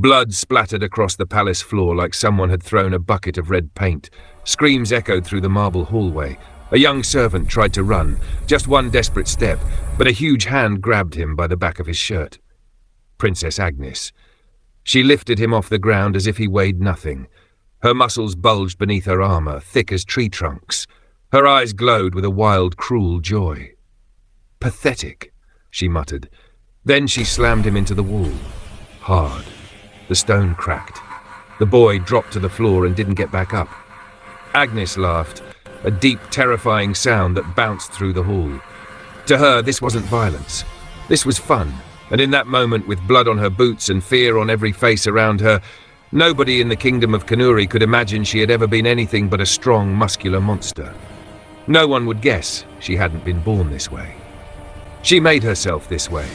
Blood splattered across the palace floor like someone had thrown a bucket of red paint. Screams echoed through the marble hallway. A young servant tried to run, just one desperate step, but a huge hand grabbed him by the back of his shirt. Princess Agnes. She lifted him off the ground as if he weighed nothing. Her muscles bulged beneath her armor, thick as tree trunks. Her eyes glowed with a wild, cruel joy. "Pathetic," she muttered. Then she slammed him into the wall. Hard. The stone cracked. The boy dropped to the floor and didn't get back up. Agnes laughed, a deep, terrifying sound that bounced through the hall. To her, this wasn't violence. This was fun, and in that moment, with blood on her boots and fear on every face around her, nobody in the kingdom of Kanuri could imagine she had ever been anything but a strong, muscular monster. No one would guess she hadn't been born this way. She made herself this way,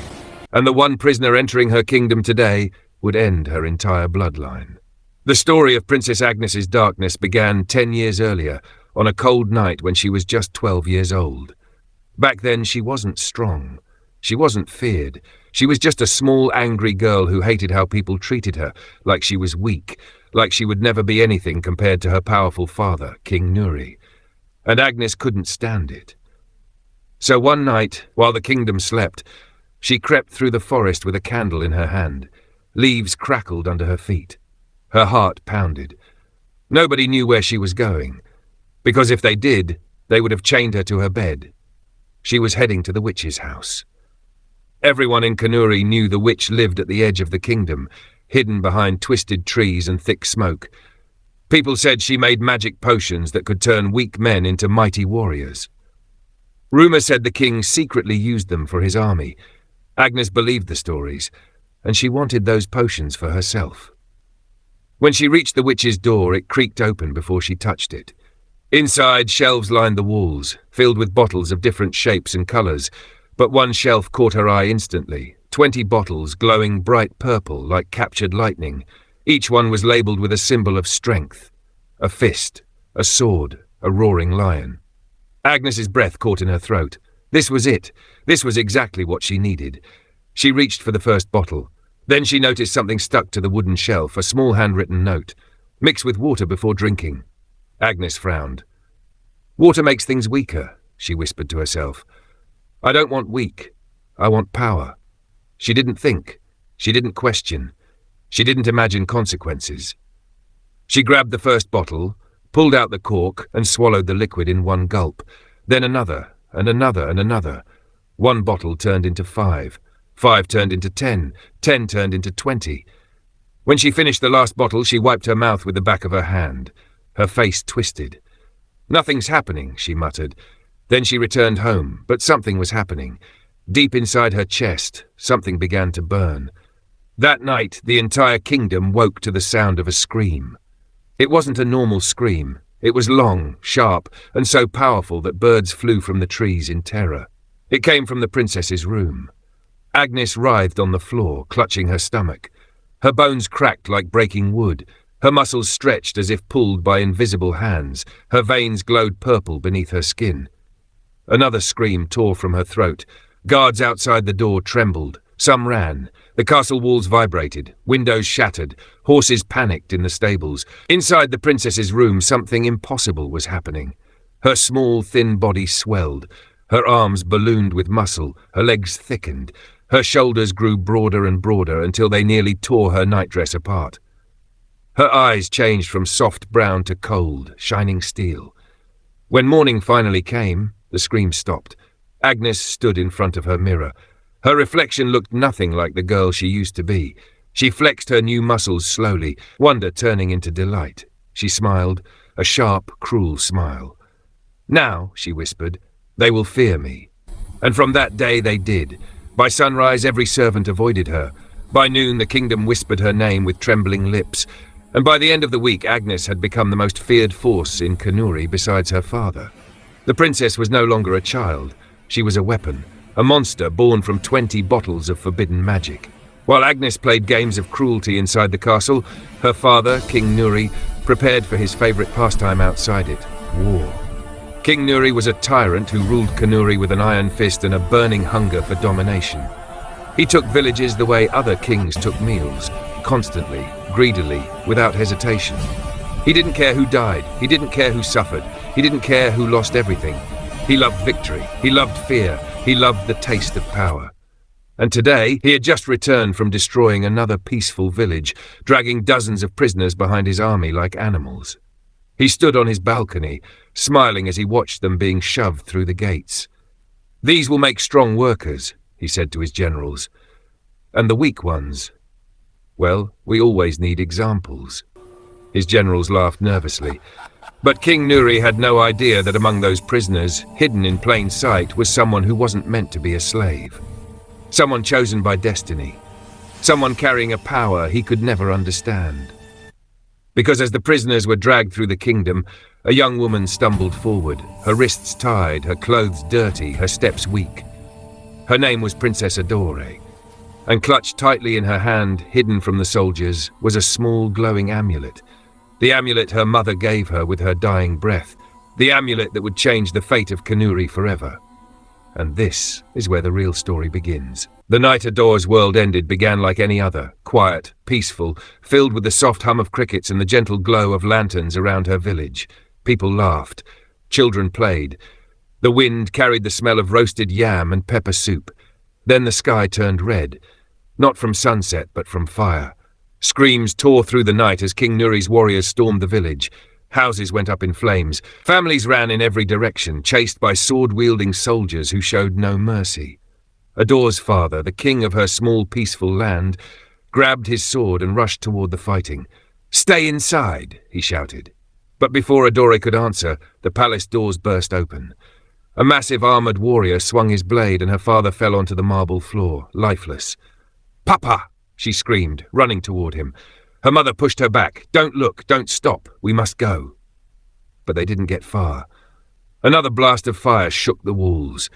and the one prisoner entering her kingdom today would end her entire bloodline. The story of Princess Agnes's darkness began 10 years earlier, on a cold night when she was just 12 years old. Back then, she wasn't strong. She wasn't feared. She was just a small, angry girl who hated how people treated her, like she was weak, like she would never be anything compared to her powerful father, King Nuri. And Agnes couldn't stand it. So one night, while the kingdom slept, she crept through the forest with a candle in her hand. Leaves crackled under her feet. Her heart pounded. Nobody knew where she was going, because if they did, they would have chained her to her bed. She was heading to the witch's house. Everyone in Kanuri knew the witch lived at the edge of the kingdom, hidden behind twisted trees and thick smoke. People said she made magic potions that could turn weak men into mighty warriors. Rumor said the king secretly used them for his army. Agnes believed the stories, and she wanted those potions for herself. When she reached the witch's door, it creaked open before she touched it. Inside, shelves lined the walls, filled with bottles of different shapes and colors, but one shelf caught her eye instantly. 20 bottles glowing bright purple like captured lightning. Each one was labeled with a symbol of strength. A fist, a sword, a roaring lion. Agnes's breath caught in her throat. This was it. This was exactly what she needed. She reached for the first bottle. Then she noticed something stuck to the wooden shelf, a small handwritten note. "Mix with water before drinking." Agnes frowned. "Water makes things weaker," she whispered to herself. "I don't want weak. I want power." She didn't think. She didn't question. She didn't imagine consequences. She grabbed the first bottle, pulled out the cork, and swallowed the liquid in one gulp. Then another, and another, and another. One bottle turned into 5. 5 turned into 10. 10 turned into 20. When she finished the last bottle, she wiped her mouth with the back of her hand. Her face twisted. "Nothing's happening," she muttered. Then she returned home, but something was happening. Deep inside her chest, something began to burn. That night, the entire kingdom woke to the sound of a scream. It wasn't a normal scream. It was long, sharp, and so powerful that birds flew from the trees in terror. It came from the princess's room. Agnes writhed on the floor, clutching her stomach. Her bones cracked like breaking wood. Her muscles stretched as if pulled by invisible hands. Her veins glowed purple beneath her skin. Another scream tore from her throat. Guards outside the door trembled. Some ran. The castle walls vibrated. Windows shattered. Horses panicked in the stables. Inside the princess's room, something impossible was happening. Her small, thin body swelled. Her arms ballooned with muscle. Her legs thickened. Her shoulders grew broader and broader until they nearly tore her nightdress apart. Her eyes changed from soft brown to cold, shining steel. When morning finally came, the scream stopped. Agnes stood in front of her mirror. Her reflection looked nothing like the girl she used to be. She flexed her new muscles slowly, wonder turning into delight. She smiled, a sharp, cruel smile. "Now," she whispered, "they will fear me." And from that day they did. By sunrise, every servant avoided her. By noon, the kingdom whispered her name with trembling lips. And by the end of the week, Agnes had become the most feared force in Kanuri besides her father. The princess was no longer a child. She was a weapon, a monster born from 20 bottles of forbidden magic. While Agnes played games of cruelty inside the castle, her father, King Nuri, prepared for his favorite pastime outside it, war. King Nuri was a tyrant who ruled Kanuri with an iron fist and a burning hunger for domination. He took villages the way other kings took meals. constantly, greedily, without hesitation. He didn't care who died, he didn't care who suffered, he didn't care who lost everything. He loved victory, he loved fear, he loved the taste of power. And today, he had just returned from destroying another peaceful village, dragging dozens of prisoners behind his army like animals. He stood on his balcony, smiling as he watched them being shoved through the gates. "These will make strong workers," he said to his generals. "And the weak ones? Well, we always need examples." His generals laughed nervously. But King Nuri had no idea that among those prisoners, hidden in plain sight, was someone who wasn't meant to be a slave. Someone chosen by destiny. Someone carrying a power he could never understand. Because as the prisoners were dragged through the kingdom, a young woman stumbled forward, her wrists tied, her clothes dirty, her steps weak. Her name was Princess Adore, and clutched tightly in her hand, hidden from the soldiers, was a small glowing amulet. The amulet her mother gave her with her dying breath, the amulet that would change the fate of Kanuri forever. And this is where the real story begins. The night Adore's world ended began like any other, quiet, peaceful, filled with the soft hum of crickets and the gentle glow of lanterns around her village. People laughed. Children played. The wind carried the smell of roasted yam and pepper soup. Then the sky turned red, not from sunset but from fire. Screams tore through the night as King Nuri's warriors stormed the village. Houses went up in flames. Families ran in every direction, chased by sword-wielding soldiers who showed no mercy. Adore's father, the king of her small, peaceful land, grabbed his sword and rushed toward the fighting. "Stay inside," he shouted. But before Adore could answer, the palace doors burst open. A massive armored warrior swung his blade and her father fell onto the marble floor, lifeless. "Papa!" she screamed, running toward him. Her mother pushed her back. "Don't look, don't stop, we must go." But they didn't get far. Another blast of fire shook the walls.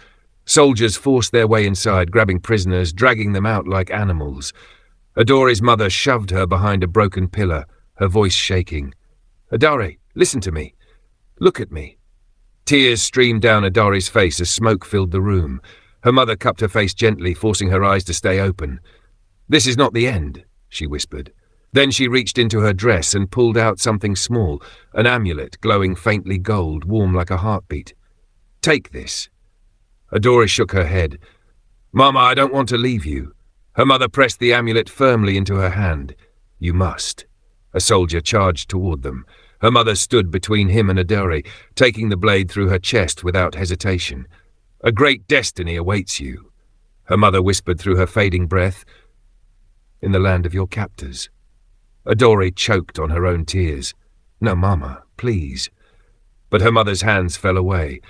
Soldiers forced their way inside, grabbing prisoners, dragging them out like animals. Adore's mother shoved her behind a broken pillar, her voice shaking. "Adore, listen to me. Look at me." Tears streamed down Adore's face as smoke filled the room. Her mother cupped her face gently, forcing her eyes to stay open. "This is not the end," she whispered. Then she reached into her dress and pulled out something small, an amulet glowing faintly gold, warm like a heartbeat. "Take this." Adore shook her head. "Mama, I don't want to leave you." Her mother pressed the amulet firmly into her hand. "You must." A soldier charged toward them. Her mother stood between him and Adore, taking the blade through her chest without hesitation. "A great destiny awaits you," her mother whispered through her fading breath. "In the land of your captors." Adore choked on her own tears. "No, Mama, please." But her mother's hands fell away,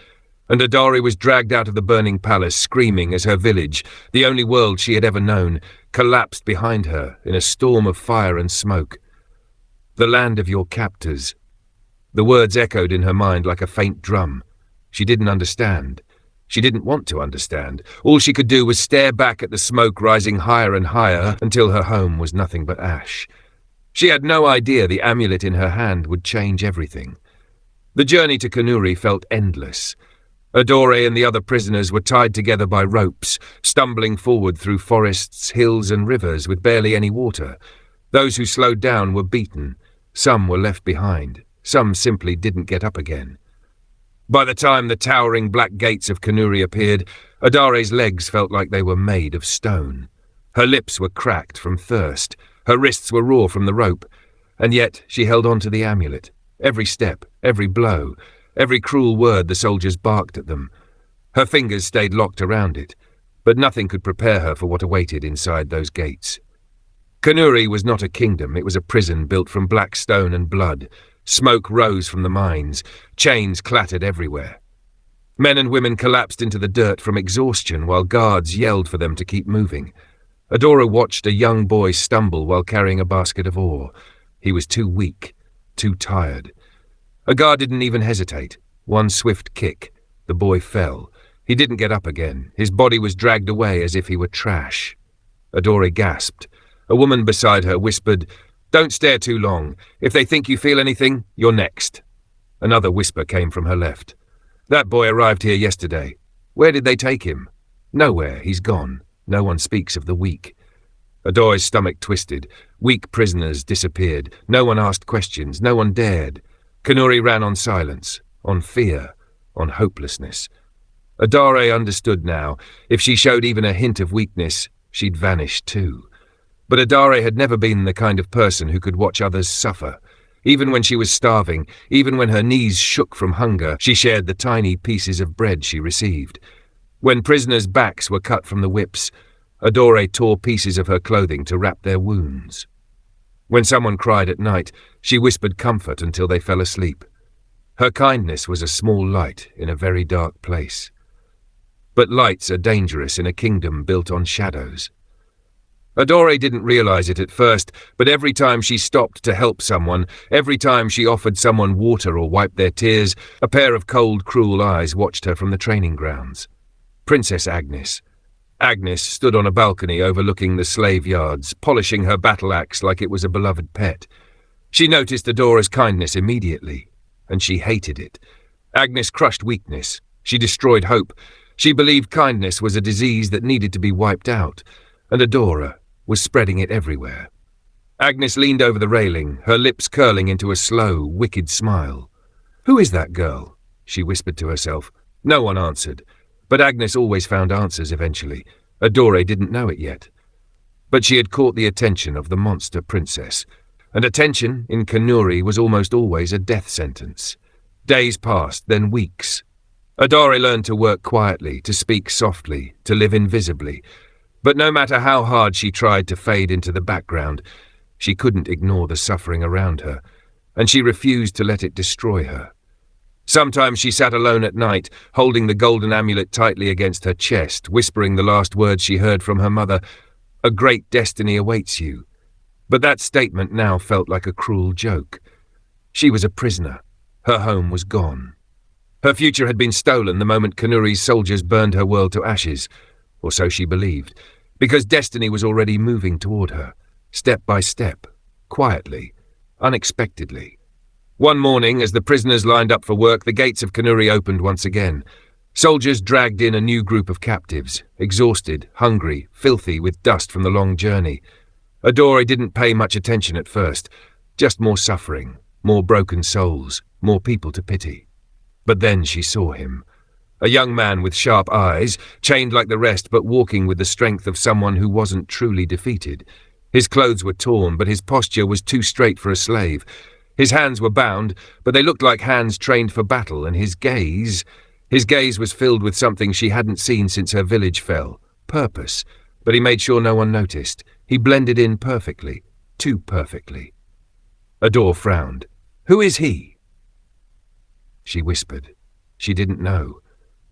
and Adore was dragged out of the burning palace, screaming as her village, the only world she had ever known, collapsed behind her in a storm of fire and smoke. "The land of your captors." The words echoed in her mind like a faint drum. She didn't understand. She didn't want to understand. All she could do was stare back at the smoke rising higher and higher until her home was nothing but ash. She had no idea the amulet in her hand would change everything. The journey to Kanuri felt endless. Adore and the other prisoners were tied together by ropes, stumbling forward through forests, hills and rivers with barely any water. Those who slowed down were beaten. Some were left behind. Some simply didn't get up again. By the time the towering black gates of Kanuri appeared, Adore's legs felt like they were made of stone. Her lips were cracked from thirst. Her wrists were raw from the rope, and yet she held on to the amulet. Every step, every blow, every cruel word the soldiers barked at them. Her fingers stayed locked around it, but nothing could prepare her for what awaited inside those gates. Kanuri was not a kingdom, it was a prison built from black stone and blood. Smoke rose from the mines, chains clattered everywhere. Men and women collapsed into the dirt from exhaustion while guards yelled for them to keep moving. Adore watched a young boy stumble while carrying a basket of ore. He was too weak, too tired. A guard didn't even hesitate. One swift kick. The boy fell. He didn't get up again. His body was dragged away as if he were trash. Adore gasped. A woman beside her whispered, "Don't stare too long. If they think you feel anything, you're next." Another whisper came from her left. "That boy arrived here yesterday. Where did they take him?" "Nowhere. He's gone. No one speaks of the weak." Adore's stomach twisted. Weak prisoners disappeared. No one asked questions. No one dared. Kanuri ran on silence, on fear, on hopelessness. Adore understood now. If she showed even a hint of weakness, she'd vanish too. But Adore had never been the kind of person who could watch others suffer. Even when she was starving, even when her knees shook from hunger, she shared the tiny pieces of bread she received. When prisoners' backs were cut from the whips, Adore tore pieces of her clothing to wrap their wounds. When someone cried at night, she whispered comfort until they fell asleep. Her kindness was a small light in a very dark place. But lights are dangerous in a kingdom built on shadows. Adore didn't realize it at first, but every time she stopped to help someone, every time she offered someone water or wiped their tears, a pair of cold, cruel eyes watched her from the training grounds. Princess Agnes. Agnes stood on a balcony overlooking the slave yards, polishing her battle axe like it was a beloved pet. She noticed Adore's kindness immediately, and she hated it. Agnes crushed weakness. She destroyed hope. She believed kindness was a disease that needed to be wiped out, and Adore was spreading it everywhere. Agnes leaned over the railing, her lips curling into a slow, wicked smile. "Who is that girl?" she whispered to herself. No one answered, but Agnes always found answers eventually. Adore didn't know it yet. But she had caught the attention of the monster princess, and attention in Kanuri was almost always a death sentence. Days passed, then weeks. Adore learned to work quietly, to speak softly, to live invisibly. But no matter how hard she tried to fade into the background, she couldn't ignore the suffering around her, and she refused to let it destroy her. Sometimes she sat alone at night, holding the golden amulet tightly against her chest, whispering the last words she heard from her mother, "A great destiny awaits you." But that statement now felt like a cruel joke. She was a prisoner. Her home was gone. Her future had been stolen the moment Kanuri's soldiers burned her world to ashes, or so she believed, because destiny was already moving toward her, step by step, quietly, unexpectedly. One morning, as the prisoners lined up for work, the gates of Kanuri opened once again. Soldiers dragged in a new group of captives, exhausted, hungry, filthy with dust from the long journey. Adore didn't pay much attention at first, just more suffering, more broken souls, more people to pity. But then she saw him. A young man with sharp eyes, chained like the rest but walking with the strength of someone who wasn't truly defeated. His clothes were torn, but his posture was too straight for a slave. His hands were bound, but they looked like hands trained for battle, and his gaze was filled with something she hadn't seen since her village fell. Purpose. But he made sure no one noticed. He blended in perfectly. Too perfectly. Adore frowned. "Who is he?" She whispered. She didn't know,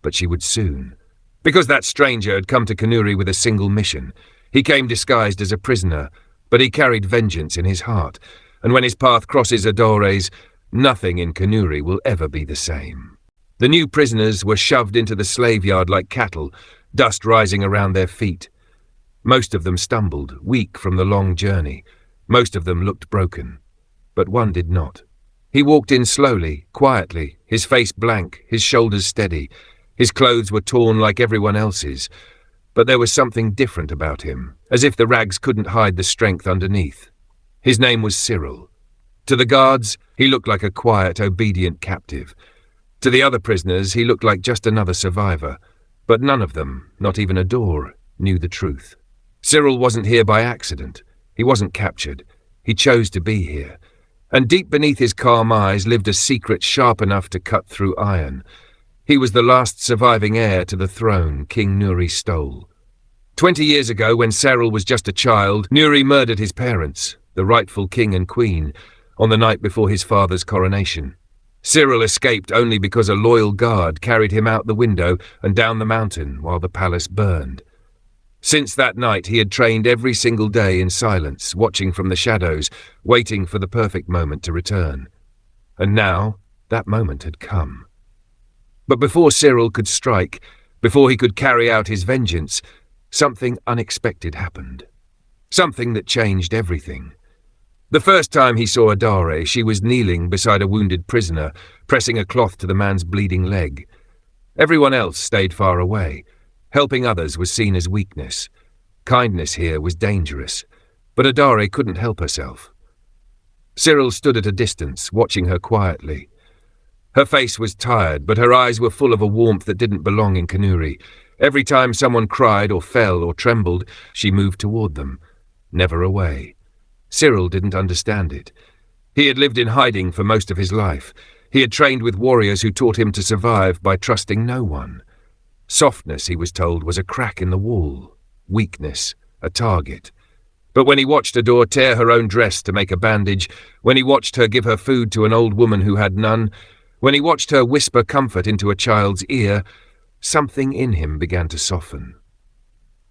but she would soon. Because that stranger had come to Kanuri with a single mission. He came disguised as a prisoner, but he carried vengeance in his heart. And when his path crosses Adore's, nothing in Kanuri will ever be the same. The new prisoners were shoved into the slave yard like cattle, dust rising around their feet. Most of them stumbled, weak from the long journey. Most of them looked broken. But one did not. He walked in slowly, quietly, his face blank, his shoulders steady. His clothes were torn like everyone else's. But there was something different about him, as if the rags couldn't hide the strength underneath. His name was Cyril. To the guards, he looked like a quiet, obedient captive. To the other prisoners, he looked like just another survivor. But none of them, not even Adore, knew the truth. Cyril wasn't here by accident. He wasn't captured. He chose to be here. And deep beneath his calm eyes lived a secret sharp enough to cut through iron. He was the last surviving heir to the throne King Nuri stole. 20 years ago, when Cyril was just a child, Nuri murdered his parents, the rightful king and queen, on the night before his father's coronation. Cyril escaped only because a loyal guard carried him out the window and down the mountain while the palace burned. Since that night he had trained every single day in silence, watching from the shadows, waiting for the perfect moment to return. And now that moment had come. But before Cyril could strike, before he could carry out his vengeance, something unexpected happened. Something that changed everything. The first time he saw Adore, she was kneeling beside a wounded prisoner, pressing a cloth to the man's bleeding leg. Everyone else stayed far away. Helping others was seen as weakness. Kindness here was dangerous, but Adare couldn't help herself. Cyril stood at a distance, watching her quietly. Her face was tired, but her eyes were full of a warmth that didn't belong in Kanuri. Every time someone cried or fell or trembled, she moved toward them, never away. Cyril didn't understand it. He had lived in hiding for most of his life. He had trained with warriors who taught him to survive by trusting no one. Softness, he was told, was a crack in the wall. Weakness, a target. But when he watched Adore tear her own dress to make a bandage, when he watched her give her food to an old woman who had none, when he watched her whisper comfort into a child's ear, something in him began to soften.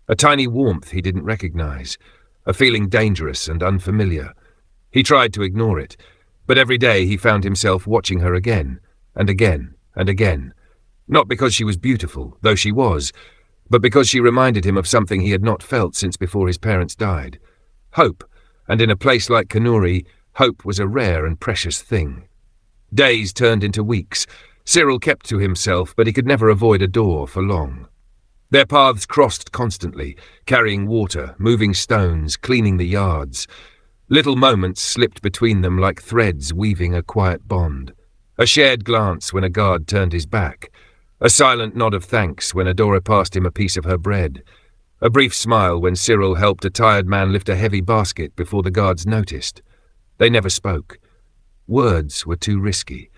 A tiny warmth he didn't recognize, a feeling dangerous and unfamiliar. He tried to ignore it, but every day he found himself watching her again, and again, and again. Not because she was beautiful, though she was, but because she reminded him of something he had not felt since before his parents died. Hope, and in a place like Kanuri, hope was a rare and precious thing. Days turned into weeks. Cyril kept to himself, but he could never avoid Adore for long. Their paths crossed constantly, carrying water, moving stones, cleaning the yards. Little moments slipped between them like threads weaving a quiet bond. A shared glance when a guard turned his back. A silent nod of thanks when Adore passed him a piece of her bread. A brief smile when Cyril helped a tired man lift a heavy basket before the guards noticed. They never spoke. Words were too risky.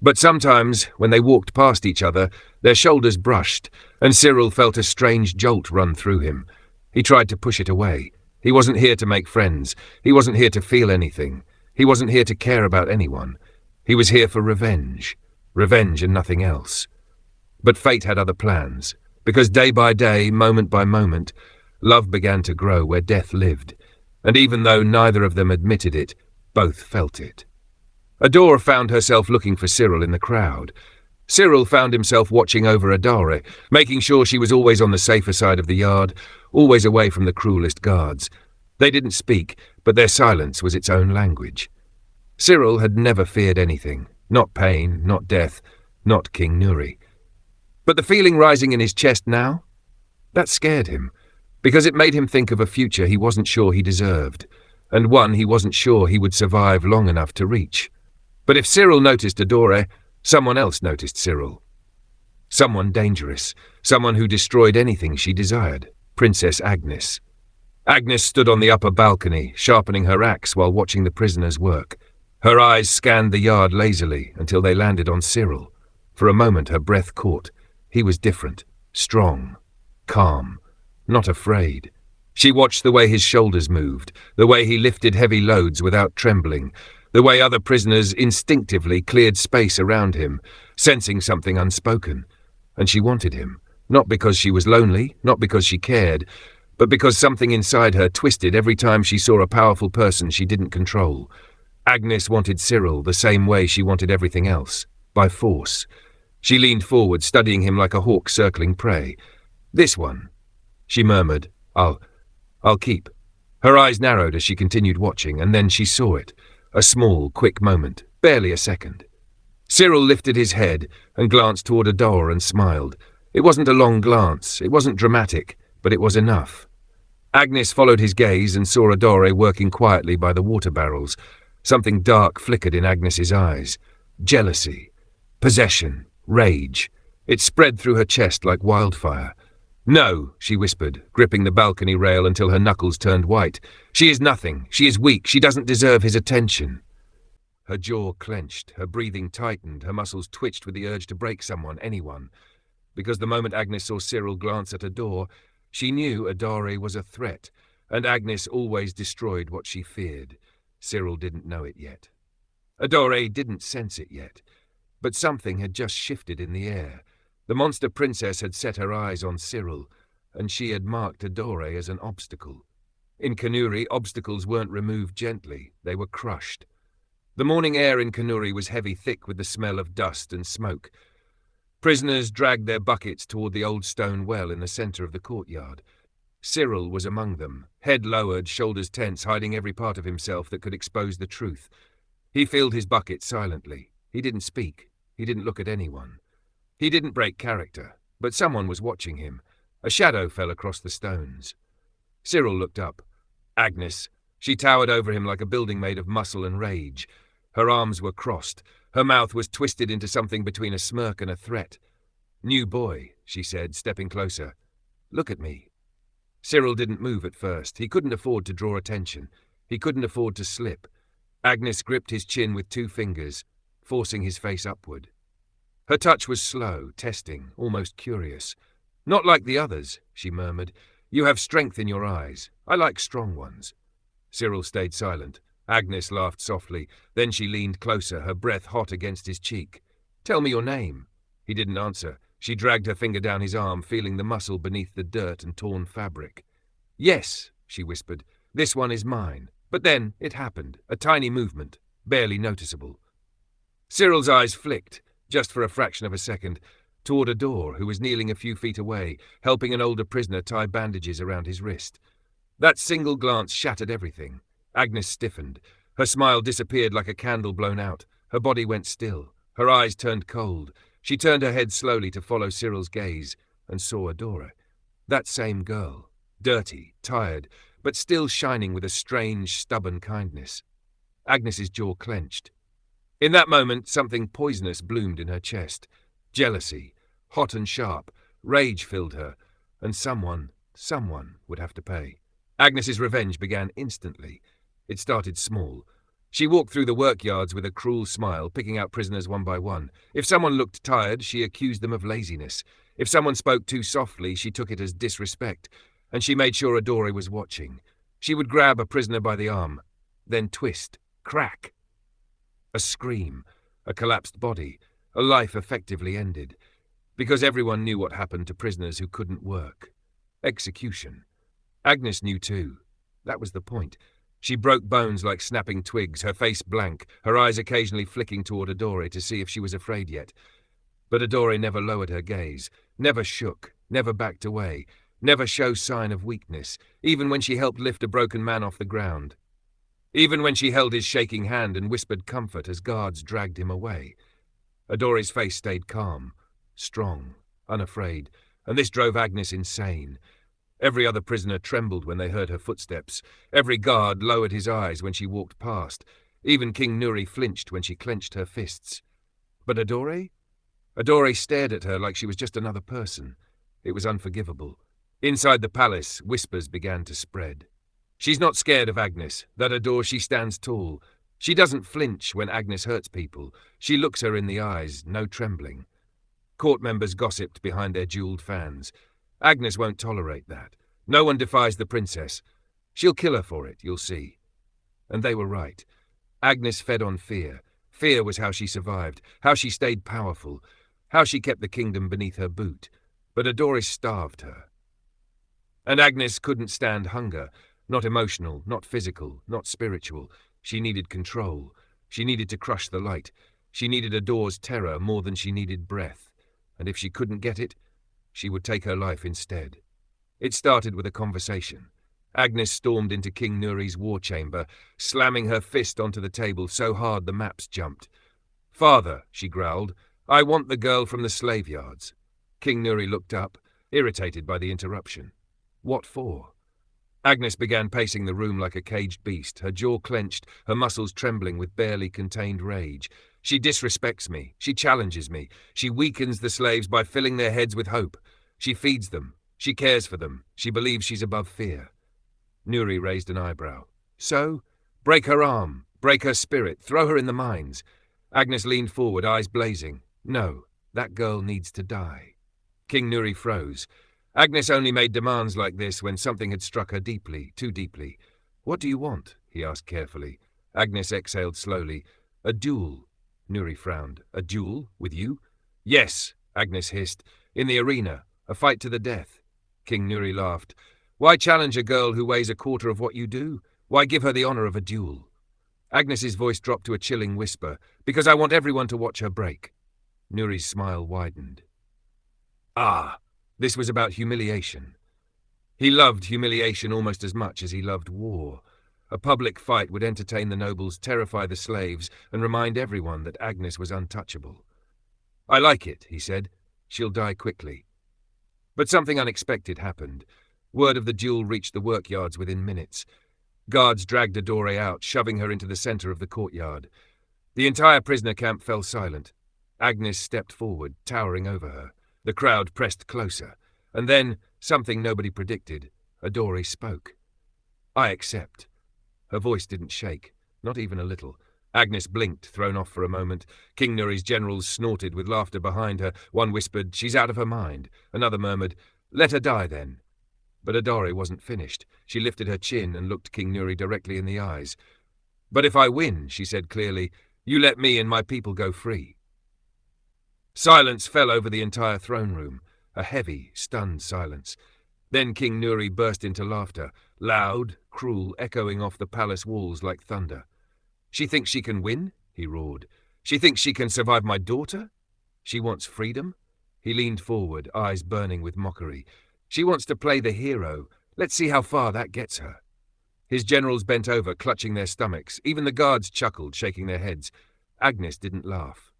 But sometimes, when they walked past each other, their shoulders brushed, and Cyril felt a strange jolt run through him. He tried to push it away. He wasn't here to make friends. He wasn't here to feel anything. He wasn't here to care about anyone. He was here for revenge. Revenge and nothing else. But fate had other plans, because day by day, moment by moment, love began to grow where death lived, and even though neither of them admitted it, both felt it. Adore found herself looking for Cyril in the crowd. Cyril found himself watching over Adare, making sure she was always on the safer side of the yard, always away from the cruelest guards. They didn't speak, but their silence was its own language. Cyril had never feared anything, not pain, not death, not King Nuri. But the feeling rising in his chest now? That scared him, because it made him think of a future he wasn't sure he deserved, and one he wasn't sure he would survive long enough to reach. But if Cyril noticed Adore, someone else noticed Cyril. Someone dangerous, someone who destroyed anything she desired, Princess Agnes. Agnes stood on the upper balcony, sharpening her axe while watching the prisoners work. Her eyes scanned the yard lazily until they landed on Cyril. For a moment her breath caught. He was different, strong, calm, not afraid. She watched the way his shoulders moved, the way he lifted heavy loads without trembling, the way other prisoners instinctively cleared space around him, sensing something unspoken. And she wanted him, not because she was lonely, not because she cared, but because something inside her twisted every time she saw a powerful person she didn't control. Agnes wanted Cyril the same way she wanted everything else, by force. She leaned forward, studying him like a hawk circling prey. "This one," she murmured. I'll keep." Her eyes narrowed as she continued watching, and then she saw it. A small, quick moment, barely a second. Cyril lifted his head and glanced toward Adore and smiled. It wasn't a long glance, it wasn't dramatic, but it was enough. Agnes followed his gaze and saw Adore working quietly by the water barrels. Something dark flickered in Agnes's eyes. Jealousy, possession, rage. It spread through her chest like wildfire. "No," she whispered, gripping the balcony rail until her knuckles turned white. "She is nothing. She is weak. She doesn't deserve his attention." Her jaw clenched, her breathing tightened, her muscles twitched with the urge to break someone, anyone. Because the moment Agnes saw Cyril glance at Adore, she knew Adore was a threat, and Agnes always destroyed what she feared. Cyril didn't know it yet. Adore didn't sense it yet, but something had just shifted in the air. The monster princess had set her eyes on Cyril, and she had marked Adore as an obstacle. In Kanuri, obstacles weren't removed gently, they were crushed. The morning air in Kanuri was heavy, thick with the smell of dust and smoke. Prisoners dragged their buckets toward the old stone well in the center of the courtyard. Cyril was among them, head lowered, shoulders tense, hiding every part of himself that could expose the truth. He filled his bucket silently. He didn't speak. He didn't look at anyone. He didn't break character, but someone was watching him. A shadow fell across the stones. Cyril looked up. Agnes. She towered over him like a building made of muscle and rage. Her arms were crossed. Her mouth was twisted into something between a smirk and a threat. "New boy," she said, stepping closer. "Look at me." Cyril didn't move at first. He couldn't afford to draw attention. He couldn't afford to slip. Agnes gripped his chin with 2 fingers, forcing his face upward. Her touch was slow, testing, almost curious. "Not like the others," she murmured. "You have strength in your eyes. I like strong ones." Cyril stayed silent. Agnes laughed softly. Then she leaned closer, her breath hot against his cheek. "Tell me your name." He didn't answer. She dragged her finger down his arm, feeling the muscle beneath the dirt and torn fabric. "Yes," she whispered. "This one is mine." But then it happened. A tiny movement, barely noticeable. Cyril's eyes flicked, just for a fraction of a second, toward a door who was kneeling a few feet away, helping an older prisoner tie bandages around his wrist. That single glance shattered everything. Agnes stiffened. Her smile disappeared like a candle blown out. Her body went still. Her eyes turned cold. She turned her head slowly to follow Cyril's gaze and saw Adora. That same girl. Dirty, tired, but still shining with a strange, stubborn kindness. Agnes's jaw clenched. In that moment, something poisonous bloomed in her chest. Jealousy, hot and sharp, rage filled her, and someone would have to pay. Agnes's revenge began instantly. It started small. She walked through the workyards with a cruel smile, picking out prisoners one by one. If someone looked tired, she accused them of laziness. If someone spoke too softly, she took it as disrespect, and she made sure Adore was watching. She would grab a prisoner by the arm, then twist, crack. A scream, a collapsed body, a life effectively ended. Because everyone knew what happened to prisoners who couldn't work. Execution. Agnes knew too. That was the point. She broke bones like snapping twigs, her face blank, her eyes occasionally flicking toward Adore to see if she was afraid yet. But Adore never lowered her gaze, never shook, never backed away, never showed sign of weakness, even when she helped lift a broken man off the ground. Even when she held his shaking hand and whispered comfort as guards dragged him away. Adore's face stayed calm, strong, unafraid, and this drove Agnes insane. Every other prisoner trembled when they heard her footsteps. Every guard lowered his eyes when she walked past. Even King Nuri flinched when she clenched her fists. But Adore? Adore stared at her like she was just another person. It was unforgivable. Inside the palace, whispers began to spread. She's not scared of Agnes. That Adore, she stands tall. She doesn't flinch when Agnes hurts people. She looks her in the eyes, no trembling. Court members gossiped behind their jeweled fans. Agnes won't tolerate that. No one defies the princess. She'll kill her for it, you'll see. And they were right. Agnes fed on fear. Fear was how she survived, how she stayed powerful, how she kept the kingdom beneath her boot. But Adore starved her. And Agnes couldn't stand hunger. Not emotional, not physical, not spiritual. She needed control. She needed to crush the light. She needed Adore's terror more than she needed breath. And if she couldn't get it, she would take her life instead. It started with a conversation. Agnes stormed into King Nuri's war chamber, slamming her fist onto the table so hard the maps jumped. "Father," she growled, "I want the girl from the slave yards." King Nuri looked up, irritated by the interruption. What for? Agnes began pacing the room like a caged beast, her jaw clenched, her muscles trembling with barely contained rage. She disrespects me. She challenges me. She weakens the slaves by filling their heads with hope. She feeds them. She cares for them. She believes she's above fear. Nuri raised an eyebrow. So? Break her arm. Break her spirit. Throw her in the mines. Agnes leaned forward, eyes blazing. No, that girl needs to die. King Nuri froze. Agnes only made demands like this when something had struck her deeply, too deeply. "What do you want?" he asked carefully. Agnes exhaled slowly. "A duel." Nuri frowned. "A duel? With you?" "Yes," Agnes hissed. "In the arena. A fight to the death." King Nuri laughed. "Why challenge a girl who weighs a quarter of what you do? Why give her the honor of a duel?" Agnes's voice dropped to a chilling whisper. "Because I want everyone to watch her break." Nuri's smile widened. Ah, this was about humiliation. He loved humiliation almost as much as he loved war. A public fight would entertain the nobles, terrify the slaves, and remind everyone that Agnes was untouchable. "I like it," he said. "She'll die quickly." But something unexpected happened. Word of the duel reached the workyards within minutes. Guards dragged Adore out, shoving her into the centre of the courtyard. The entire prisoner camp fell silent. Agnes stepped forward, towering over her. The crowd pressed closer. And then, something nobody predicted, Adore spoke. "I accept." Her voice didn't shake, not even a little. Agnes blinked, thrown off for a moment. King Nuri's generals snorted with laughter behind her. One whispered, "She's out of her mind." Another murmured, "Let her die, then." But Adore wasn't finished. She lifted her chin and looked King Nuri directly in the eyes. "But if I win," she said clearly, "you let me and my people go free." Silence fell over the entire throne room, a heavy, stunned silence. Then King Nuri burst into laughter, loud, cruel, echoing off the palace walls like thunder. "She thinks she can win?" he roared. "She thinks she can survive my daughter? She wants freedom?" He leaned forward, eyes burning with mockery. "She wants to play the hero. Let's see how far that gets her." His generals bent over, clutching their stomachs. Even the guards chuckled, shaking their heads. Agnes didn't laugh.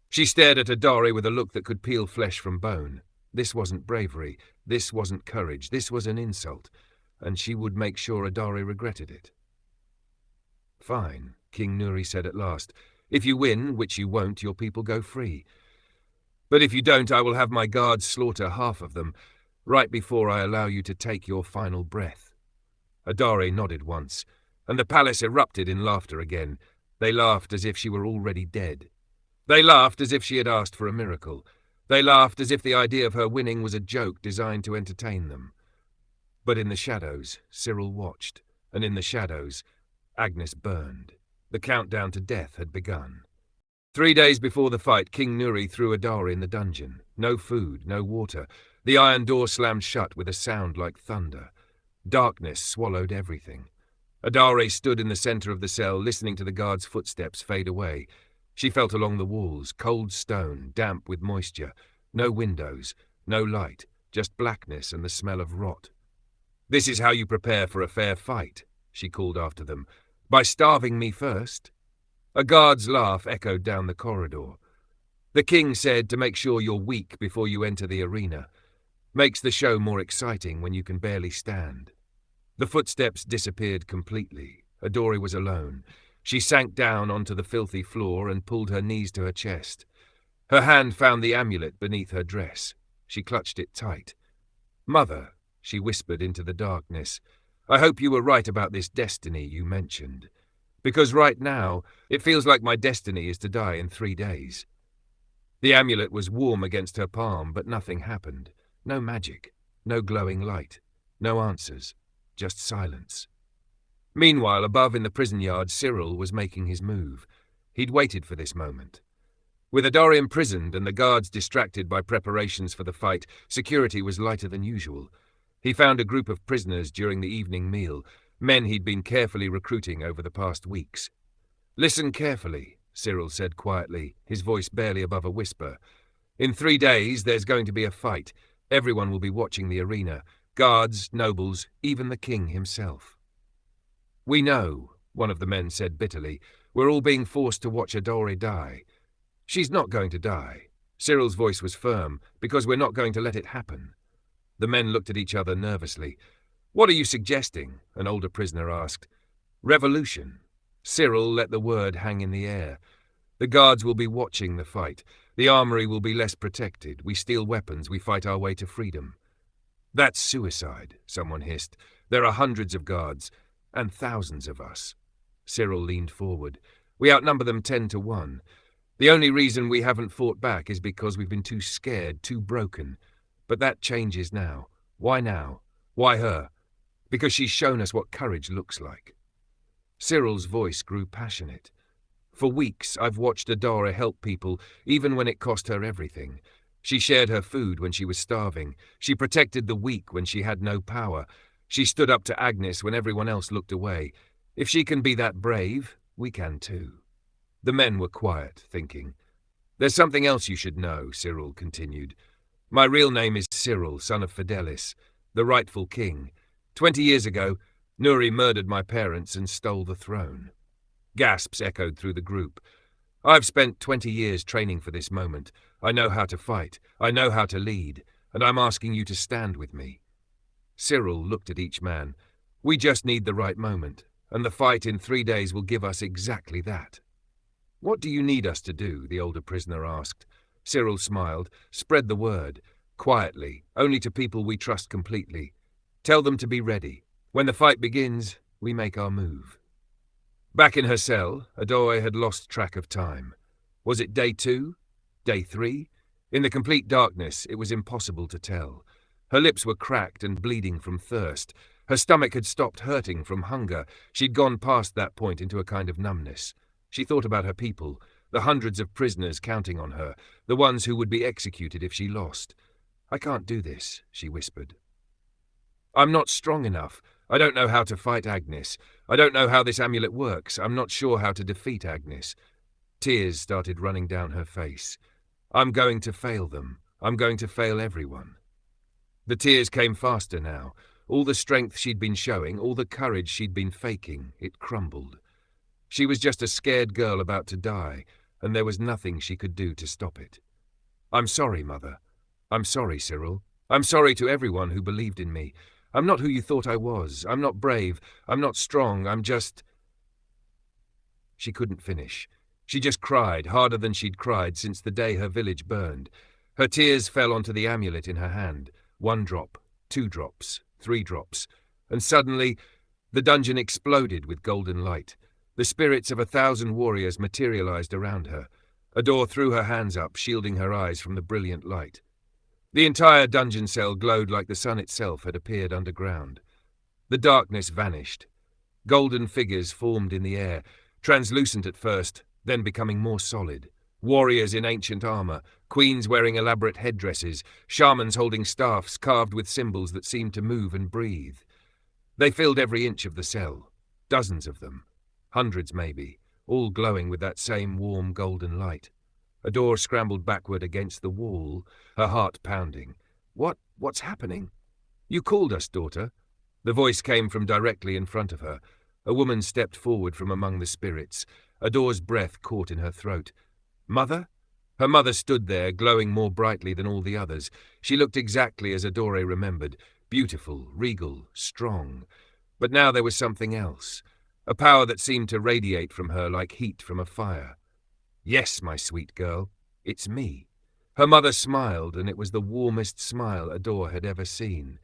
She stared at Adore with a look that could peel flesh from bone. This wasn't bravery. This wasn't courage. This was an insult. And she would make sure Adore regretted it. "Fine," King Nuri said at last. "If you win, which you won't, your people go free. But if you don't, I will have my guards slaughter half of them, right before I allow you to take your final breath." Adore nodded once, and the palace erupted in laughter again. They laughed as if she were already dead. They laughed as if she had asked for a miracle. They laughed as if the idea of her winning was a joke designed to entertain them. But in the shadows, Cyril watched, and in the shadows, Agnes burned. The countdown to death had begun. 3 days before the fight, King Nuri threw Adore in the dungeon. No food, no water. The iron door slammed shut with a sound like thunder. Darkness swallowed everything. Adore stood in the centre of the cell, listening to the guards' footsteps fade away. She felt along the walls, cold stone, damp with moisture. No windows, no light, just blackness and the smell of rot. "This is how you prepare for a fair fight," she called after them. "By starving me first?" A guard's laugh echoed down the corridor. "The king said to make sure you're weak before you enter the arena. Makes the show more exciting when you can barely stand." The footsteps disappeared completely. Adore was alone. She sank down onto the filthy floor and pulled her knees to her chest. Her hand found the amulet beneath her dress. She clutched it tight. "Mother," she whispered into the darkness, "I hope you were right about this destiny you mentioned. Because right now, it feels like my destiny is to die in 3 days." The amulet was warm against her palm, but nothing happened. No magic, no glowing light, no answers, just silence. Meanwhile, above in the prison yard, Cyril was making his move. He'd waited for this moment. With Adore imprisoned and the guards distracted by preparations for the fight, security was lighter than usual. He found a group of prisoners during the evening meal, men he'd been carefully recruiting over the past weeks. "Listen carefully," Cyril said quietly, his voice barely above a whisper. "In 3 days, there's going to be a fight. Everyone will be watching the arena. Guards, nobles, even the king himself." "We know," one of the men said bitterly. "We're all being forced to watch Adore die." "She's not going to die." Cyril's voice was firm, "because we're not going to let it happen." The men looked at each other nervously. "What are you suggesting?" an older prisoner asked. "Revolution." Cyril let the word hang in the air. "The guards will be watching the fight. The armory will be less protected. We steal weapons. We fight our way to freedom." "That's suicide," someone hissed. "There are hundreds of guards. And thousands of us." Cyril leaned forward. "We outnumber them 10-1. The only reason we haven't fought back is because we've been too scared, too broken. But that changes now. Why now? Why her? Because she's shown us what courage looks like." Cyril's voice grew passionate. "For weeks, I've watched Adore help people, even when it cost her everything. She shared her food when she was starving. She protected the weak when she had no power. She stood up to Agnes when everyone else looked away. If she can be that brave, we can too." The men were quiet, thinking. "There's something else you should know," Cyril continued. "My real name is Cyril, son of Fidelis, the rightful king. 20 years ago, Nuri murdered my parents and stole the throne." Gasps echoed through the group. "I've spent 20 years training for this moment. I know how to fight. I know how to lead. And I'm asking you to stand with me." Cyril looked at each man. We just need the right moment, and the fight in 3 days will give us exactly that. What do you need us to do? The older prisoner asked. Cyril smiled. Spread the word. Quietly, only to people we trust completely. Tell them to be ready. When the fight begins, we make our move. Back in her cell, Adore had lost track of time. Was it day 2? Day 3? In the complete darkness, it was impossible to tell. Her lips were cracked and bleeding from thirst. Her stomach had stopped hurting from hunger. She'd gone past that point into a kind of numbness. She thought about her people, the hundreds of prisoners counting on her, the ones who would be executed if she lost. I can't do this, she whispered. I'm not strong enough. I don't know how to fight Agnes. I don't know how this amulet works. I'm not sure how to defeat Agnes. Tears started running down her face. I'm going to fail them. I'm going to fail everyone. The tears came faster now. All the strength she'd been showing, all the courage she'd been faking, it crumbled. She was just a scared girl about to die, and there was nothing she could do to stop it. I'm sorry, Mother. I'm sorry, Cyril. I'm sorry to everyone who believed in me. I'm not who you thought I was. I'm not brave. I'm not strong. I'm just... She couldn't finish. She just cried, harder than she'd cried since the day her village burned. Her tears fell onto the amulet in her hand. 1 drop, 2 drops, 3 drops. And suddenly, the dungeon exploded with golden light. The spirits of 1,000 warriors materialized around her. Adore threw her hands up, shielding her eyes from the brilliant light. The entire dungeon cell glowed like the sun itself had appeared underground. The darkness vanished. Golden figures formed in the air, translucent at first, then becoming more solid. Warriors in ancient armor, queens wearing elaborate headdresses, shamans holding staffs carved with symbols that seemed to move and breathe. They filled every inch of the cell, dozens of them, hundreds maybe, all glowing with that same warm golden light. Adore scrambled backward against the wall, her heart pounding. What's happening? You called us, daughter. The voice came from directly in front of her. A woman stepped forward from among the spirits. Adore's breath caught in her throat. Mother? Her mother stood there, glowing more brightly than all the others. She looked exactly as Adore remembered, beautiful, regal, strong. But now there was something else, a power that seemed to radiate from her like heat from a fire. Yes, my sweet girl, it's me. Her mother smiled, and it was the warmest smile Adore had ever seen.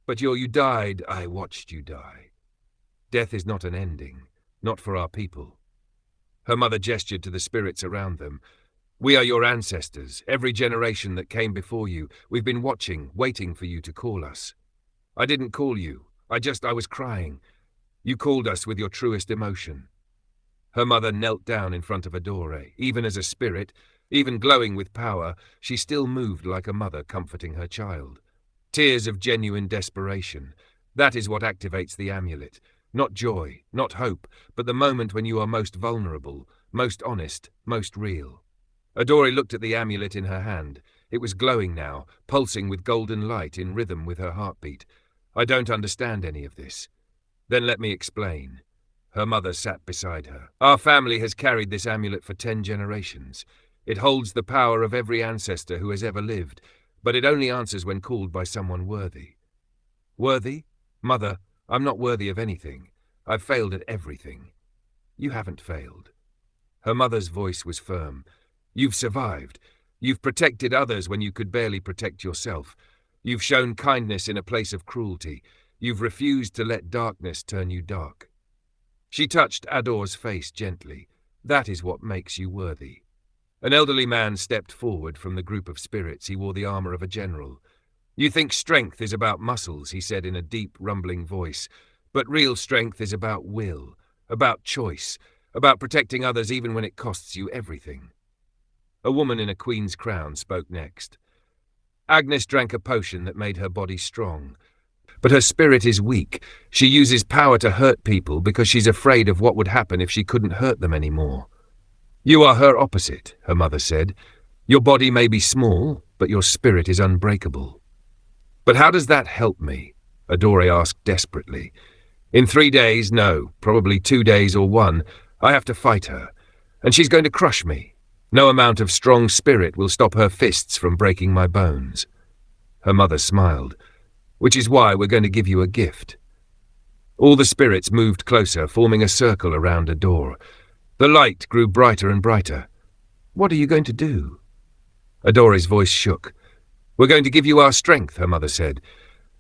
But you died, I watched you die. Death is not an ending, not for our people. Her mother gestured to the spirits around them. We are your ancestors, every generation that came before you. We've been watching, waiting for you to call us. I didn't call you. I was crying. You called us with your truest emotion. Her mother knelt down in front of Adore. Even as a spirit, even glowing with power, she still moved like a mother comforting her child. Tears of genuine desperation. That is what activates the amulet. Not joy, not hope, but the moment when you are most vulnerable, most honest, most real. Adore looked at the amulet in her hand. It was glowing now, pulsing with golden light in rhythm with her heartbeat. I don't understand any of this. Then let me explain. Her mother sat beside her. Our family has carried this amulet for 10 generations. It holds the power of every ancestor who has ever lived, but it only answers when called by someone worthy. Worthy? Mother, I'm not worthy of anything. I've failed at everything. You haven't failed. Her mother's voice was firm. You've survived. You've protected others when you could barely protect yourself. You've shown kindness in a place of cruelty. You've refused to let darkness turn you dark. She touched Adore's face gently. That is what makes you worthy. An elderly man stepped forward from the group of spirits. He wore the armor of a general. You think strength is about muscles, he said in a deep, rumbling voice. But real strength is about will, about choice, about protecting others even when it costs you everything. A woman in a queen's crown spoke next. Agnes drank a potion that made her body strong. But her spirit is weak. She uses power to hurt people because she's afraid of what would happen if she couldn't hurt them anymore. You are her opposite, her mother said. Your body may be small, but your spirit is unbreakable. But how does that help me? Adore asked desperately. In 3 days, no, probably 2 days or 1, I have to fight her. And she's going to crush me. No amount of strong spirit will stop her fists from breaking my bones. Her mother smiled. which is why we're going to give you a gift." All the spirits moved closer, forming a circle around a door. The light grew brighter and brighter. "What are you going to do?" Adore's voice shook. "We're going to give you our strength," her mother said.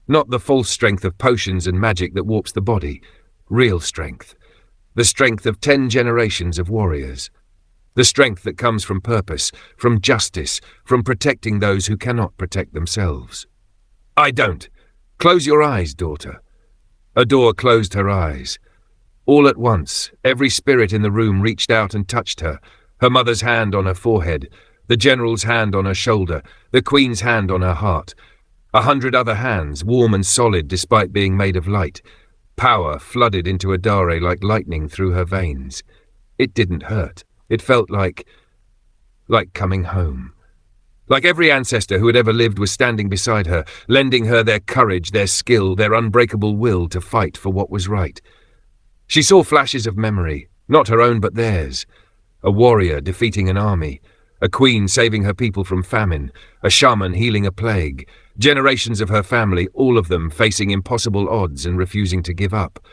"Not the false strength of potions and magic that warps the body. Real strength. The strength of 10 generations of warriors. The strength that comes from purpose, from justice, from protecting those who cannot protect themselves." "I don't. Close your eyes, daughter." Adore closed her eyes. All at once, every spirit in the room reached out and touched her, her mother's hand on her forehead, the general's hand on her shoulder, the queen's hand on her heart. 100 other hands, warm and solid despite being made of light. Power flooded into Adore like lightning through her veins. It didn't hurt. It felt like coming home. Like every ancestor who had ever lived was standing beside her, lending her their courage, their skill, their unbreakable will to fight for what was right. She saw flashes of memory, not her own but theirs. A warrior defeating an army, a queen saving her people from famine, a shaman healing a plague, generations of her family, all of them facing impossible odds and refusing to give up.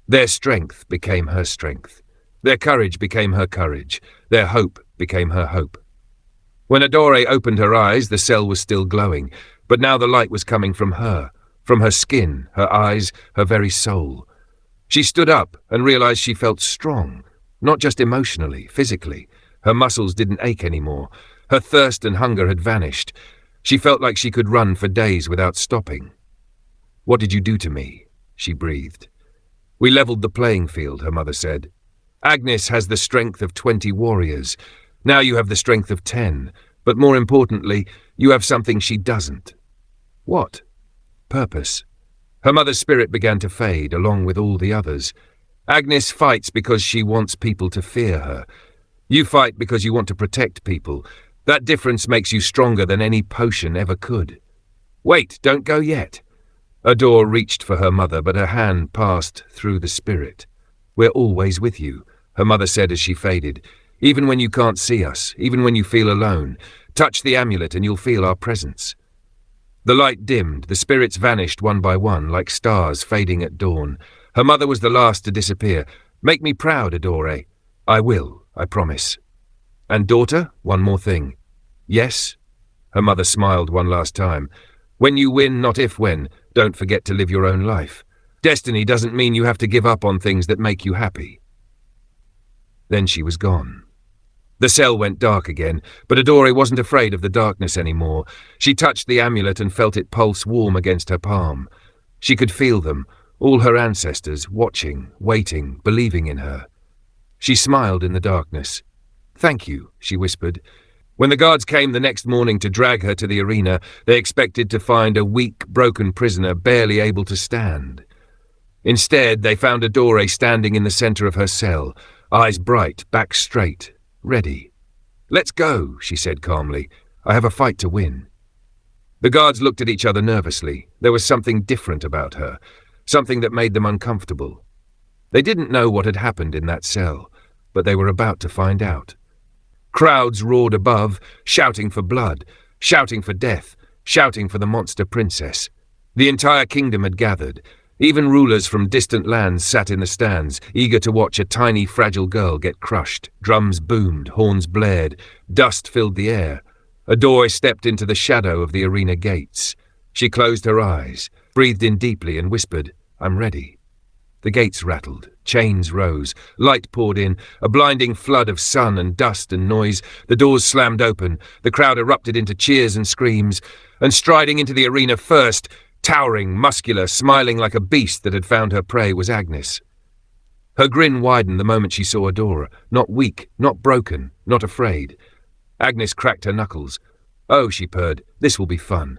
Their strength became her strength. Their courage became her courage. Their hope became her hope. When Adore opened her eyes, the cell was still glowing, but now the light was coming from her skin, her eyes, her very soul. She stood up and realized she felt strong, not just emotionally, physically. Her muscles didn't ache anymore. Her thirst and hunger had vanished. She felt like she could run for days without stopping. "What did you do to me?" she breathed. "We leveled the playing field," her mother said. "Agnes has the strength of 20 warriors. Now you have the strength of 10, but more importantly, you have something she doesn't." "What?" "Purpose." Her mother's spirit began to fade, along with all the others. "Agnes fights because she wants people to fear her. You fight because you want to protect people. That difference makes you stronger than any potion ever could." "Wait, don't go yet." Adore reached for her mother, but her hand passed through the spirit. "We're always with you," her mother said as she faded. "Even when you can't see us, even when you feel alone, touch the amulet and you'll feel our presence." The light dimmed, the spirits vanished one by one, like stars fading at dawn. Her mother was the last to disappear. "Make me proud, Adore." "I will, I promise." "And daughter, one more thing." "Yes?" Her mother smiled one last time. "When you win, not if when, don't forget to live your own life. Destiny doesn't mean you have to give up on things that make you happy." Then she was gone. The cell went dark again, but Adore wasn't afraid of the darkness anymore. She touched the amulet and felt it pulse warm against her palm. She could feel them, all her ancestors, watching, waiting, believing in her. She smiled in the darkness. "Thank you," she whispered. When the guards came the next morning to drag her to the arena, they expected to find a weak, broken prisoner barely able to stand. Instead, they found Adore standing in the center of her cell, eyes bright, back straight, ready. "Let's go," she said calmly. "I have a fight to win." The guards looked at each other nervously. There was something different about her, something that made them uncomfortable. They didn't know what had happened in that cell, but they were about to find out. Crowds roared above, shouting for blood, shouting for death, shouting for the monster princess. The entire kingdom had gathered. Even rulers from distant lands sat in the stands, eager to watch a tiny, fragile girl get crushed. Drums boomed, horns blared, dust filled the air. Adore stepped into the shadow of the arena gates. She closed her eyes, breathed in deeply and whispered, "I'm ready." The gates rattled, chains rose, light poured in, a blinding flood of sun and dust and noise. The doors slammed open, the crowd erupted into cheers and screams, and striding into the arena first, towering, muscular, smiling like a beast that had found her prey, was Agnes. Her grin widened the moment she saw Adore, not weak, not broken, not afraid. Agnes cracked her knuckles. "Oh," she purred, "this will be fun."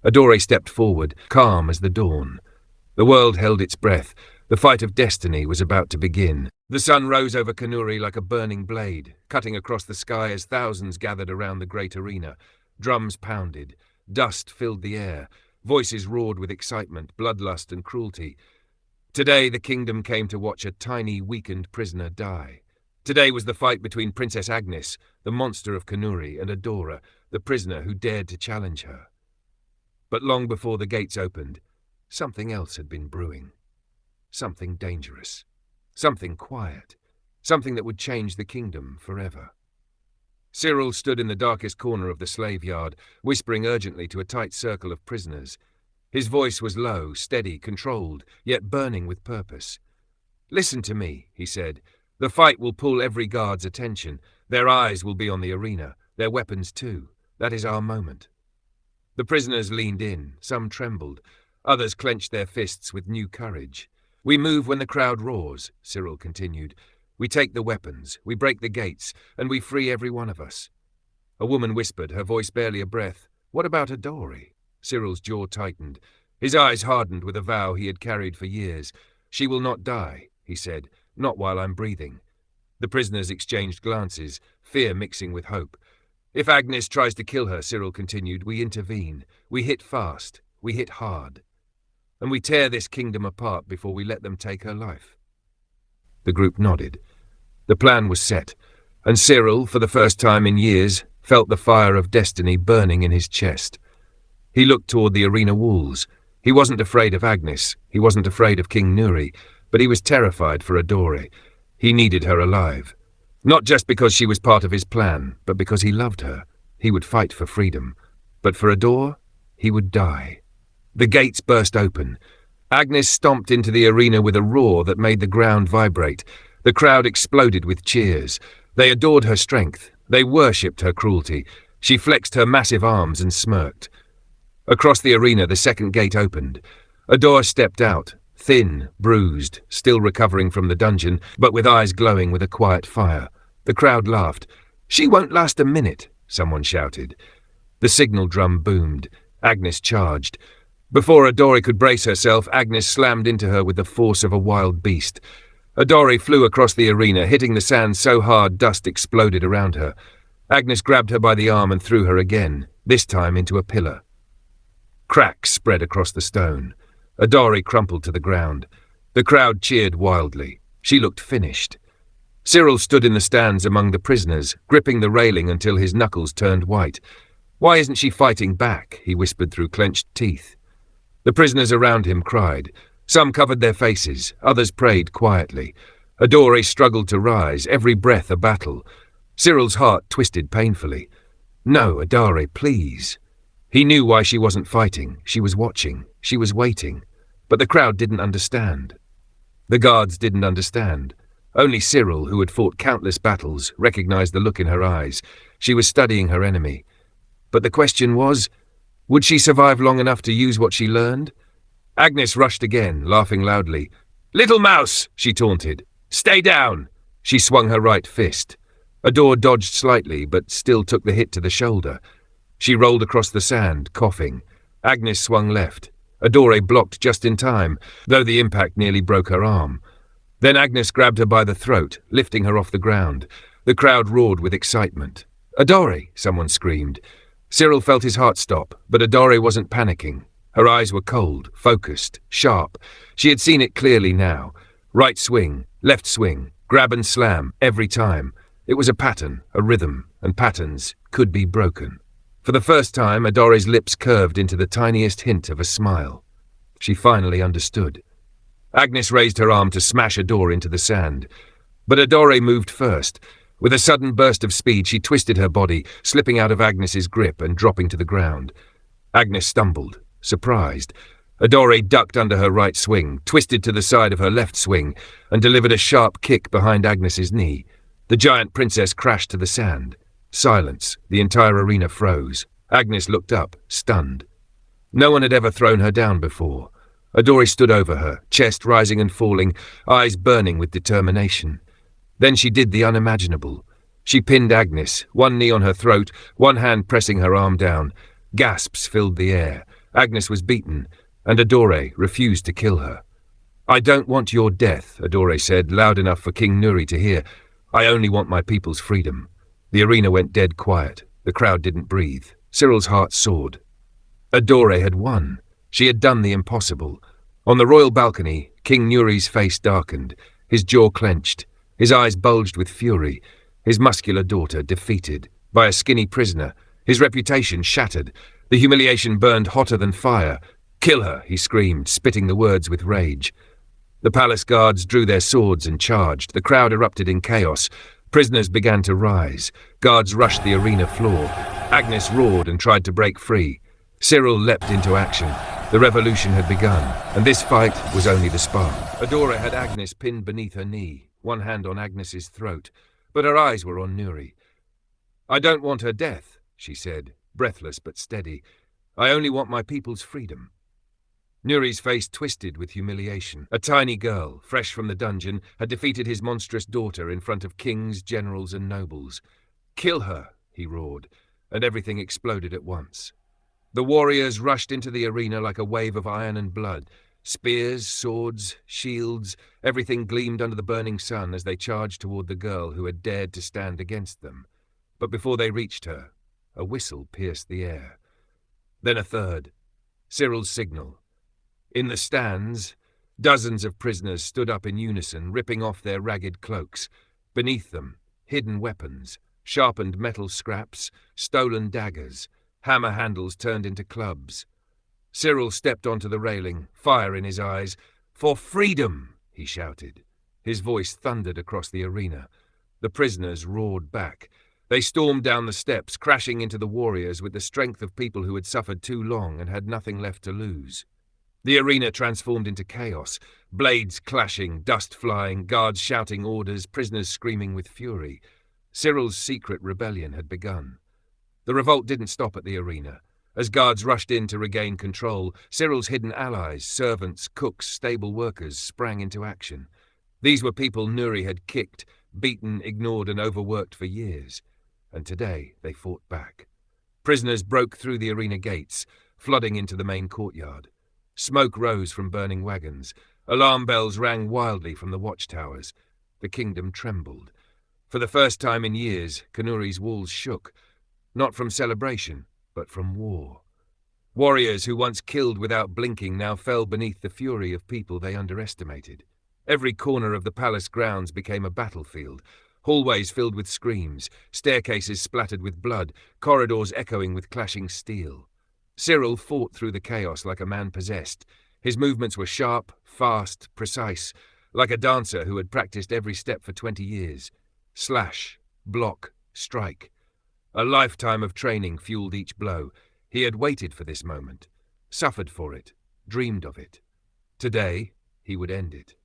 Adore stepped forward, calm as the dawn. The world held its breath. The fight of destiny was about to begin. The sun rose over Kanuri like a burning blade, cutting across the sky as thousands gathered around the great arena. Drums pounded. Dust filled the air. Voices roared with excitement, bloodlust and cruelty. Today the kingdom came to watch a tiny, weakened prisoner die. Today was the fight between Princess Agnes, the monster of Kanuri, and Adore, the prisoner who dared to challenge her. But long before the gates opened, something else had been brewing. Something dangerous. Something quiet. Something that would change the kingdom forever. Cyril stood in the darkest corner of the slave yard, whispering urgently to a tight circle of prisoners. His voice was low, steady, controlled, yet burning with purpose. "Listen to me," he said. "The fight will pull every guard's attention. Their eyes will be on the arena, their weapons too. That is our moment." The prisoners leaned in, some trembled, others clenched their fists with new courage. "We move when the crowd roars," Cyril continued. "We take the weapons, we break the gates, and we free every one of us." A woman whispered, her voice barely a breath. "What about Adori?" Cyril's jaw tightened. His eyes hardened with a vow he had carried for years. "She will not die," he said, "not while I'm breathing." The prisoners exchanged glances, fear mixing with hope. "If Agnes tries to kill her," Cyril continued, "we intervene. We hit fast. We hit hard. And we tear this kingdom apart before we let them take her life." The group nodded. The plan was set, and Cyril, for the first time in years, felt the fire of destiny burning in his chest. He looked toward the arena walls. He wasn't afraid of Agnes. He wasn't afraid of King Nuri, but he was terrified for Adore. He needed her alive. Not just because she was part of his plan, but because he loved her. He would fight for freedom. But for Adore, he would die. The gates burst open. Agnes stomped into the arena with a roar that made the ground vibrate. The crowd exploded with cheers. They adored her strength. They worshipped her cruelty. She flexed her massive arms and smirked. Across the arena, the second gate opened. Adore stepped out, thin, bruised, still recovering from the dungeon, but with eyes glowing with a quiet fire. The crowd laughed. "She won't last a minute," someone shouted. The signal drum boomed. Agnes charged. Before Adore could brace herself, Agnes slammed into her with the force of a wild beast. Adore flew across the arena, hitting the sand so hard dust exploded around her. Agnes grabbed her by the arm and threw her again, this time into a pillar. Cracks spread across the stone. Adore crumpled to the ground. The crowd cheered wildly. She looked finished. Cyril stood in the stands among the prisoners, gripping the railing until his knuckles turned white. "Why isn't she fighting back?" he whispered through clenched teeth. The prisoners around him cried. Some covered their faces, others prayed quietly. Adore struggled to rise, every breath a battle. Cyril's heart twisted painfully. "No, Adore, please." He knew why she wasn't fighting. She was watching. She was waiting. But the crowd didn't understand. The guards didn't understand. Only Cyril, who had fought countless battles, recognized the look in her eyes. She was studying her enemy. But the question was, would she survive long enough to use what she learned? Agnes rushed again, laughing loudly. "Little mouse," she taunted. "Stay down." She swung her right fist. Adore dodged slightly, but still took the hit to the shoulder. She rolled across the sand, coughing. Agnes swung left. Adore blocked just in time, though the impact nearly broke her arm. Then Agnes grabbed her by the throat, lifting her off the ground. The crowd roared with excitement. "Adore!" someone screamed. Cyril felt his heart stop, but Adore wasn't panicking. Her eyes were cold, focused, sharp. She had seen it clearly now. Right swing, left swing, grab and slam, every time. It was a pattern, a rhythm, and patterns could be broken. For the first time, Adore's lips curved into the tiniest hint of a smile. She finally understood. Agnes raised her arm to smash Adore into the sand. But Adore moved first. With a sudden burst of speed, she twisted her body, slipping out of Agnes's grip and dropping to the ground. Agnes stumbled, surprised. Adore ducked under her right swing, twisted to the side of her left swing, and delivered a sharp kick behind Agnes's knee. The giant princess crashed to the sand. Silence. The entire arena froze. Agnes looked up, stunned. No one had ever thrown her down before. Adore stood over her, chest rising and falling, eyes burning with determination. Then she did the unimaginable. She pinned Agnes, one knee on her throat, one hand pressing her arm down. Gasps filled the air. Agnes was beaten, and Adore refused to kill her. "I don't want your death," Adore said, loud enough for King Nuri to hear. "I only want my people's freedom." The arena went dead quiet. The crowd didn't breathe. Cyril's heart soared. Adore had won. She had done the impossible. On the royal balcony, King Nuri's face darkened. His jaw clenched. His eyes bulged with fury. His muscular daughter defeated by a skinny prisoner. His reputation shattered. The humiliation burned hotter than fire. "Kill her," he screamed, spitting the words with rage. The palace guards drew their swords and charged. The crowd erupted in chaos. Prisoners began to rise. Guards rushed the arena floor. Agnes roared and tried to break free. Cyril leapt into action. The revolution had begun, and this fight was only the spark. Adora had Agnes pinned beneath her knee, one hand on Agnes's throat, but her eyes were on Nuri. "I don't want her death," she said, breathless but steady. "I only want my people's freedom." Nuri's face twisted with humiliation. A tiny girl, fresh from the dungeon, had defeated his monstrous daughter in front of kings, generals, and nobles. "Kill her," he roared, and everything exploded at once. The warriors rushed into the arena like a wave of iron and blood. Spears, swords, shields, everything gleamed under the burning sun as they charged toward the girl who had dared to stand against them. But before they reached her, a whistle pierced the air. Then a third. Cyril's signal. In the stands, dozens of prisoners stood up in unison, ripping off their ragged cloaks. Beneath them, hidden weapons, sharpened metal scraps, stolen daggers, hammer handles turned into clubs. Cyril stepped onto the railing, fire in his eyes. "For freedom!" he shouted. His voice thundered across the arena. The prisoners roared back. They stormed down the steps, crashing into the warriors with the strength of people who had suffered too long and had nothing left to lose. The arena transformed into chaos, blades clashing, dust flying, guards shouting orders, prisoners screaming with fury. Cyril's secret rebellion had begun. The revolt didn't stop at the arena. As guards rushed in to regain control, Cyril's hidden allies, servants, cooks, stable workers, sprang into action. These were people Nuri had kicked, beaten, ignored, and overworked for years. And today they fought back. Prisoners broke through the arena gates, flooding into the main courtyard. Smoke rose from burning wagons. Alarm bells rang wildly from the watchtowers. The kingdom trembled. For the first time in years, Kanuri's walls shook, not from celebration, but from war. Warriors who once killed without blinking now fell beneath the fury of people they underestimated. Every corner of the palace grounds became a battlefield. Hallways filled with screams, staircases splattered with blood, corridors echoing with clashing steel. Cyril fought through the chaos like a man possessed. His movements were sharp, fast, precise, like a dancer who had practiced every step for 20 years. Slash, block, strike. A lifetime of training fueled each blow. He had waited for this moment, suffered for it, dreamed of it. Today, he would end it.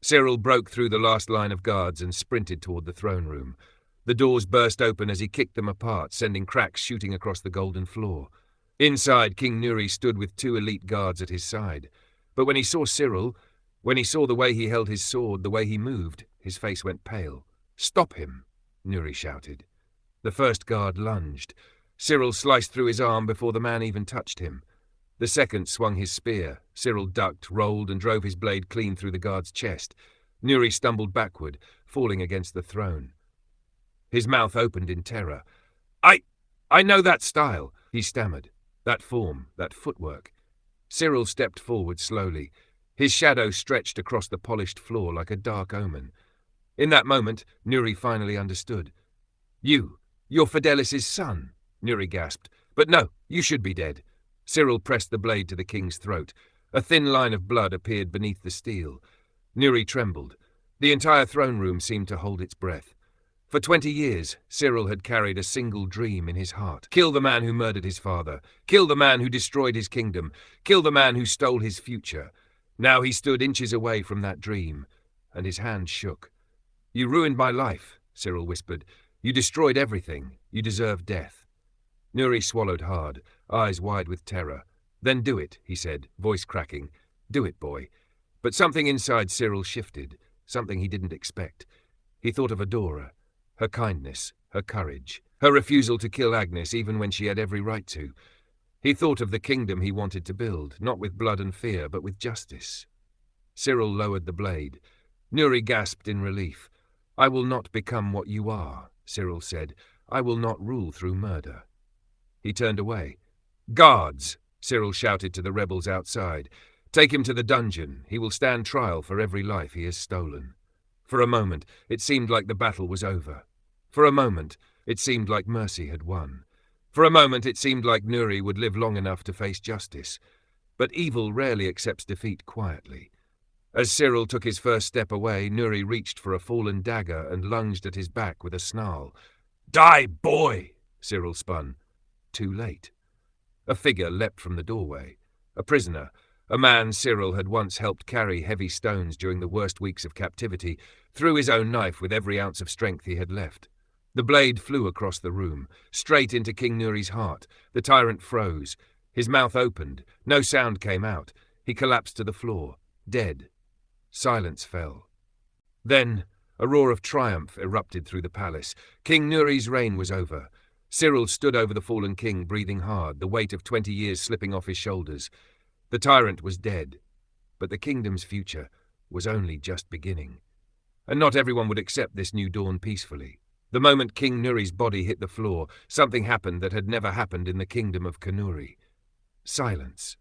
Cyril broke through the last line of guards and sprinted toward the throne room. The doors burst open as he kicked them apart, sending cracks shooting across the golden floor. Inside, King Nuri stood with 2 elite guards at his side. But when he saw Cyril, when he saw the way he held his sword, the way he moved, his face went pale. "Stop him," Nuri shouted. The first guard lunged. Cyril sliced through his arm before the man even touched him. The second swung his spear. Cyril ducked, rolled, and drove his blade clean through the guard's chest. Nuri stumbled backward, falling against the throne. His mouth opened in terror. I know that style," he stammered. That form, that footwork. Cyril stepped forward slowly. His shadow stretched across the polished floor like a dark omen. In that moment, Nuri finally understood. You're Fidelis's son," Nuri gasped. "But no, you should be dead." Cyril pressed the blade to the king's throat. A thin line of blood appeared beneath the steel. Nuri trembled. The entire throne room seemed to hold its breath. For 20 years, Cyril had carried a single dream in his heart. Kill the man who murdered his father. Kill the man who destroyed his kingdom. Kill the man who stole his future. Now he stood inches away from that dream, and his hand shook. "You ruined my life," Cyril whispered. "You destroyed everything. You deserve death." Nuri swallowed hard, eyes wide with terror. "Then do it," he said, voice cracking. "Do it, boy." But something inside Cyril shifted, something he didn't expect. He thought of Adora. Her kindness, her courage, her refusal to kill Agnes even when she had every right to. He thought of the kingdom he wanted to build, not with blood and fear, but with justice. Cyril lowered the blade. Nuri gasped in relief. "I will not become what you are," Cyril said. "I will not rule through murder." He turned away. "Guards!" Cyril shouted to the rebels outside. "Take him to the dungeon. He will stand trial for every life he has stolen." For a moment, it seemed like the battle was over. For a moment, it seemed like mercy had won. For a moment, it seemed like Nuri would live long enough to face justice. But evil rarely accepts defeat quietly. As Cyril took his first step away, Nuri reached for a fallen dagger and lunged at his back with a snarl. "Die, boy!" Cyril spun. Too late. A figure leapt from the doorway. A prisoner, a man Cyril had once helped carry heavy stones during the worst weeks of captivity, threw his own knife with every ounce of strength he had left. The blade flew across the room, straight into King Nuri's heart. The tyrant froze. His mouth opened. No sound came out. He collapsed to the floor, dead. Silence fell. Then a roar of triumph erupted through the palace. King Nuri's reign was over. Cyril stood over the fallen king, breathing hard, the weight of 20 years slipping off his shoulders. The tyrant was dead, but the kingdom's future was only just beginning. And not everyone would accept this new dawn peacefully. The moment King Nuri's body hit the floor, something happened that had never happened in the kingdom of Kanuri. Silence.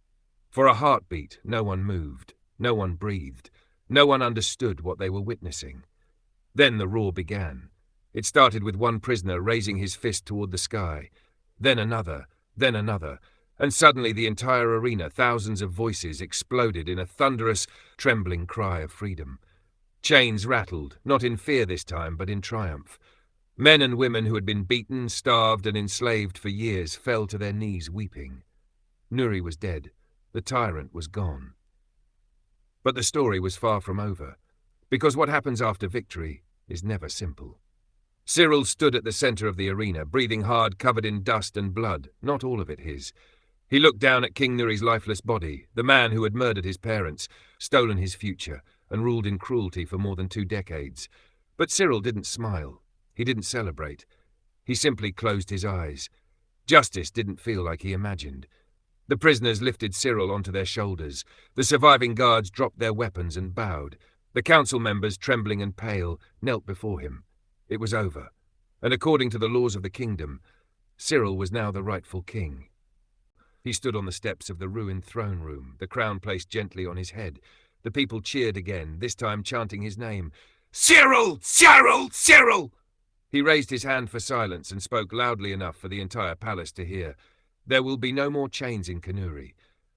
For a heartbeat, no one moved, no one breathed. No one understood what they were witnessing. Then the roar began. It started with one prisoner raising his fist toward the sky, then another, and suddenly the entire arena, thousands of voices, exploded in a thunderous, trembling cry of freedom. Chains rattled, not in fear this time, but in triumph. Men and women who had been beaten, starved, and enslaved for years fell to their knees weeping. Nuri was dead. The tyrant was gone. But the story was far from over, because what happens after victory is never simple. Cyril stood at the center of the arena, breathing hard, covered in dust and blood, not all of it his. He looked down at King Nuri's lifeless body, the man who had murdered his parents, stolen his future, and ruled in cruelty for more than 2 decades. But Cyril didn't smile. He didn't celebrate. He simply closed his eyes. Justice didn't feel like he imagined. The prisoners lifted Cyril onto their shoulders. The surviving guards dropped their weapons and bowed. The council members, trembling and pale, knelt before him. It was over, and according to the laws of the kingdom, Cyril was now the rightful king. He stood on the steps of the ruined throne room, the crown placed gently on his head. The people cheered again, this time chanting his name. "Cyril! Cyril! Cyril!" He raised his hand for silence and spoke loudly enough for the entire palace to hear. "There will be no more chains in Kanuri.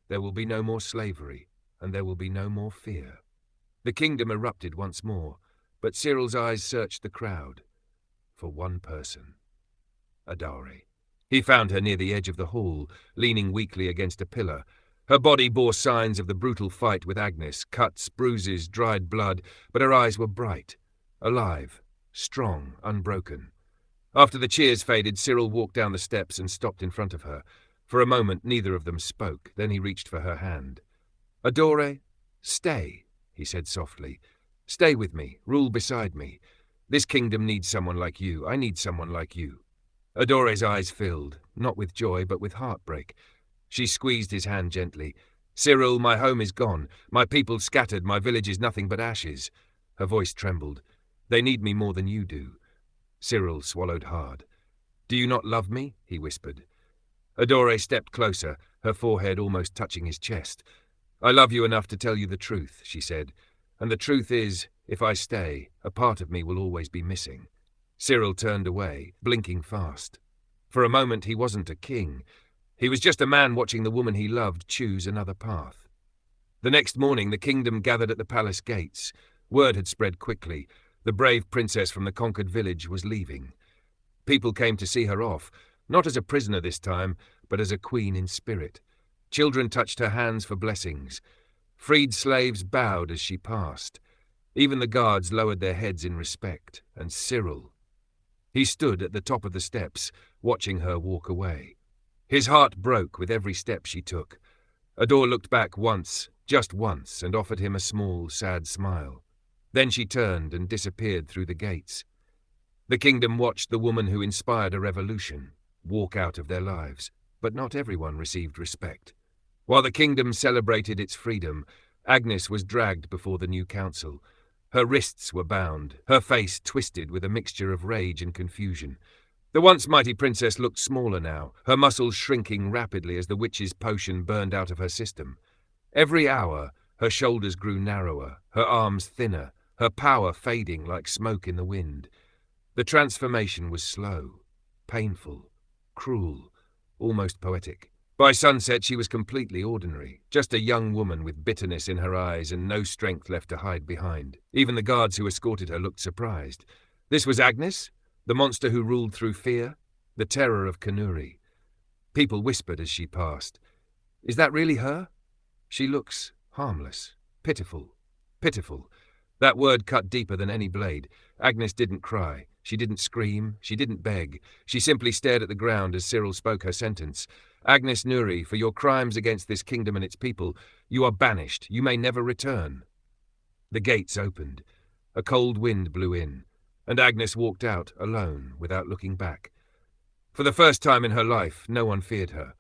There will be no more slavery, and there will be no more fear." The kingdom erupted once more, but Cyril's eyes searched the crowd for one person. Adare. He found her near the edge of the hall, leaning weakly against a pillar. Her body bore signs of the brutal fight with Agnes, cuts, bruises, dried blood, but her eyes were bright, alive, strong, unbroken. After the cheers faded, Cyril walked down the steps and stopped in front of her. For a moment, neither of them spoke. Then he reached for her hand. "Adore, stay," he said softly. "Stay with me, rule beside me. This kingdom needs someone like you. I need someone like you." Adore's eyes filled, not with joy, but with heartbreak. She squeezed his hand gently. "Cyril, my home is gone. My people scattered. My village is nothing but ashes." Her voice trembled. "They need me more than you do." Cyril swallowed hard. "Do you not love me?" he whispered. Adore stepped closer, her forehead almost touching his chest. "I love you enough to tell you the truth," she said. "And the truth is, if I stay, a part of me will always be missing." Cyril turned away, blinking fast. For a moment he wasn't a king. He was just a man watching the woman he loved choose another path. The next morning the kingdom gathered at the palace gates. Word had spread quickly. The brave princess from the conquered village was leaving. People came to see her off, not as a prisoner this time, but as a queen in spirit. Children touched her hands for blessings. Freed slaves bowed as she passed. Even the guards lowered their heads in respect. And Cyril, he stood at the top of the steps, watching her walk away. His heart broke with every step she took. Adore looked back once, just once, and offered him a small, sad smile. Then she turned and disappeared through the gates. The kingdom watched the woman who inspired a revolution walk out of their lives, but not everyone received respect. While the kingdom celebrated its freedom, Agnes was dragged before the new council. Her wrists were bound, her face twisted with a mixture of rage and confusion. The once mighty princess looked smaller now, her muscles shrinking rapidly as the witch's potion burned out of her system. Every hour, her shoulders grew narrower, her arms thinner, her power fading like smoke in the wind. The transformation was slow, painful, cruel, almost poetic. By sunset, she was completely ordinary, just a young woman with bitterness in her eyes and no strength left to hide behind. Even the guards who escorted her looked surprised. This was Agnes, the monster who ruled through fear, the terror of Kanuri. People whispered as she passed. Is that really her? She looks harmless, pitiful, pitiful. That word cut deeper than any blade. Agnes didn't cry. She didn't scream. She didn't beg. She simply stared at the ground as Cyril spoke her sentence. Agnes Nuri, for your crimes against this kingdom and its people, you are banished. You may never return. The gates opened. A cold wind blew in, and Agnes walked out alone without looking back. For the first time in her life, no one feared her.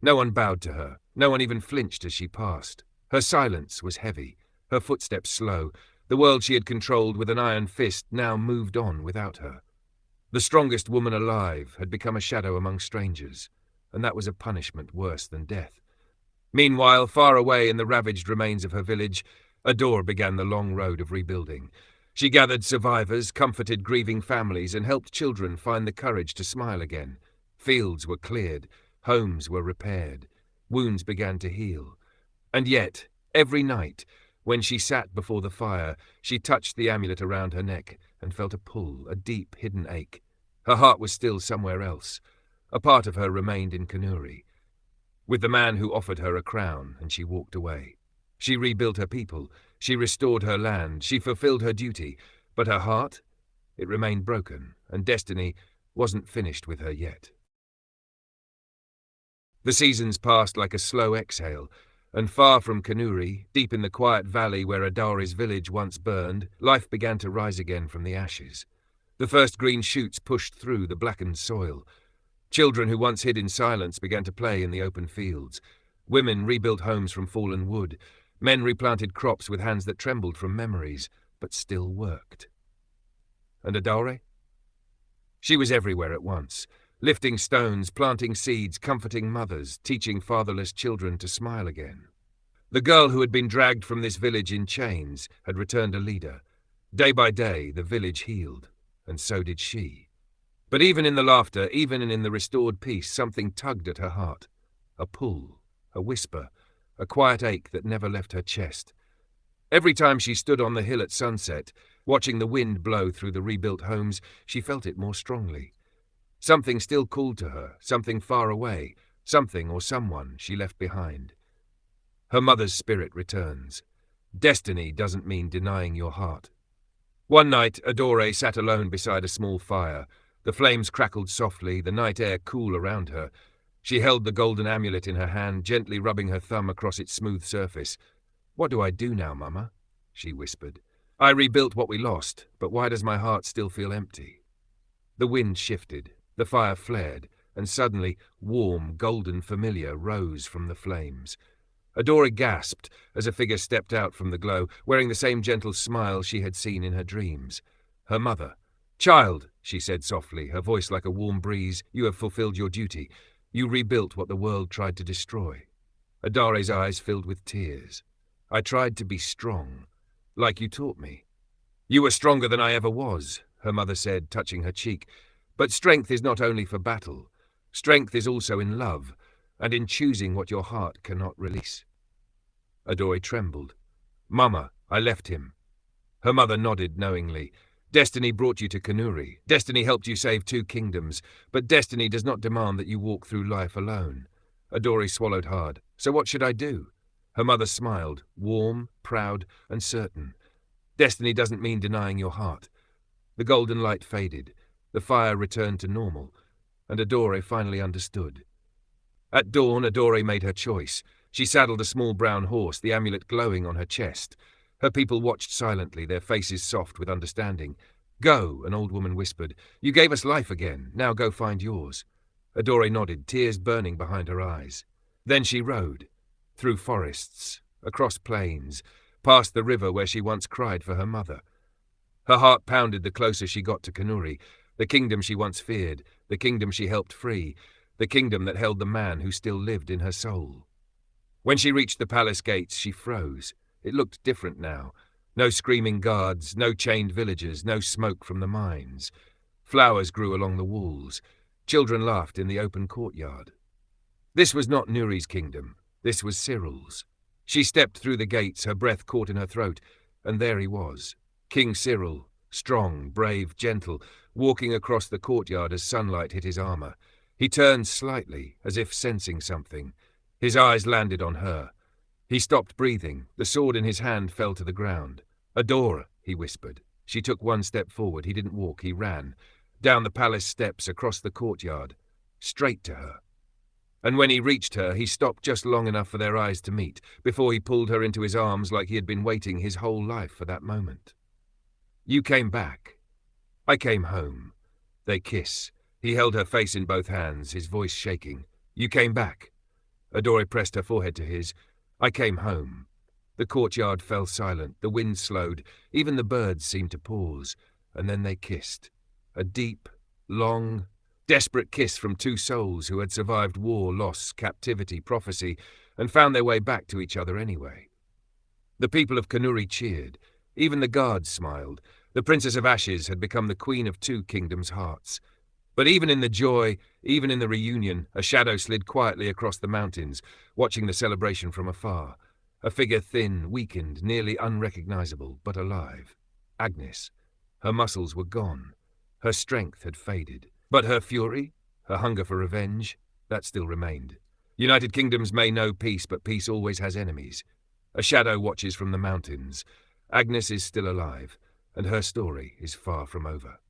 No one bowed to her. No one even flinched as she passed. Her silence was heavy, her footsteps slow. The world she had controlled with an iron fist now moved on without her. The strongest woman alive had become a shadow among strangers, and that was a punishment worse than death. Meanwhile, far away in the ravaged remains of her village, Adore began the long road of rebuilding. She gathered survivors, comforted grieving families, and helped children find the courage to smile again. Fields were cleared, homes were repaired, wounds began to heal. And yet, every night, when she sat before the fire, she touched the amulet around her neck and felt a pull, a deep, hidden ache. Her heart was still somewhere else. A part of her remained in Kanuri, with the man who offered her a crown, and she walked away. She rebuilt her people, she restored her land, she fulfilled her duty, but her heart, it remained broken, and destiny wasn't finished with her yet. The seasons passed like a slow exhale, and far from Kanuri, deep in the quiet valley where Adore's village once burned, life began to rise again from the ashes. The first green shoots pushed through the blackened soil. Children who once hid in silence began to play in the open fields. Women rebuilt homes from fallen wood. Men replanted crops with hands that trembled from memories, but still worked. And Adore? She was everywhere at once, lifting stones, planting seeds, comforting mothers, teaching fatherless children to smile again. The girl who had been dragged from this village in chains had returned a leader. Day by day, the village healed, and so did she. But even in the laughter, even in the restored peace, something tugged at her heart. A pull, a whisper, a quiet ache that never left her chest. Every time she stood on the hill at sunset, watching the wind blow through the rebuilt homes, she felt it more strongly. Something still called to her, something far away, something or someone she left behind. Her mother's spirit returns. Destiny doesn't mean denying your heart. One night, Adore sat alone beside a small fire. The flames crackled softly, the night air cool around her. She held the golden amulet in her hand, gently rubbing her thumb across its smooth surface. "What do I do now, Mama?" she whispered. "I rebuilt what we lost, but why does my heart still feel empty?" The wind shifted, the fire flared, and suddenly, warm, golden familiar rose from the flames. Adore gasped as a figure stepped out from the glow, wearing the same gentle smile she had seen in her dreams. Her mother. "Child," she said softly, her voice like a warm breeze, "you have fulfilled your duty. You rebuilt what the world tried to destroy." Adore's eyes filled with tears. "I tried to be strong, like you taught me." "You were stronger than I ever was," her mother said, touching her cheek. "But strength is not only for battle. Strength is also in love, and in choosing what your heart cannot release." Adore trembled. "Mama, I left him." Her mother nodded knowingly. "Destiny brought you to Kanuri. Destiny helped you save 2 kingdoms, but destiny does not demand that you walk through life alone." Adore swallowed hard. "So what should I do?" Her mother smiled, warm, proud, and certain. "Destiny doesn't mean denying your heart." The golden light faded. The fire returned to normal, and Adore finally understood. At dawn, Adore made her choice. She saddled a small brown horse, the amulet glowing on her chest. Her people watched silently, their faces soft with understanding. "Go," an old woman whispered. "You gave us life again. Now go find yours." Adore nodded, tears burning behind her eyes. Then she rode, through forests, across plains, past the river where she once cried for her mother. Her heart pounded the closer she got to Kanuri, the kingdom she once feared, the kingdom she helped free, the kingdom that held the man who still lived in her soul. When she reached the palace gates, she froze. It looked different now. No screaming guards, no chained villagers, no smoke from the mines. Flowers grew along the walls. Children laughed in the open courtyard. This was not Nuri's kingdom. This was Cyril's. She stepped through the gates, her breath caught in her throat, and there he was, King Cyril, strong, brave, gentle, walking across the courtyard as sunlight hit his armor. He turned slightly, as if sensing something. His eyes landed on her. He stopped breathing. The sword in his hand fell to the ground. "Adora," he whispered. She took one step forward. He didn't walk, he ran. Down the palace steps, across the courtyard. Straight to her. And when he reached her, he stopped just long enough for their eyes to meet, before he pulled her into his arms like he had been waiting his whole life for that moment. "You came back. I came home." They kiss. He held her face in both hands, his voice shaking. "You came back." Adora pressed her forehead to his. "I came home." The courtyard fell silent, the wind slowed, even the birds seemed to pause, and then they kissed. A deep, long, desperate kiss from two souls who had survived war, loss, captivity, prophecy, and found their way back to each other anyway. The people of Kanuri cheered. Even the guards smiled. The Princess of Ashes had become the queen of two kingdoms' hearts. But even in the joy, even in the reunion, a shadow slid quietly across the mountains, watching the celebration from afar. A figure thin, weakened, nearly unrecognizable, but alive. Agnes. Her muscles were gone. Her strength had faded. But her fury, her hunger for revenge, that still remained. United Kingdoms may know peace, but peace always has enemies. A shadow watches from the mountains. Agnes is still alive, and her story is far from over.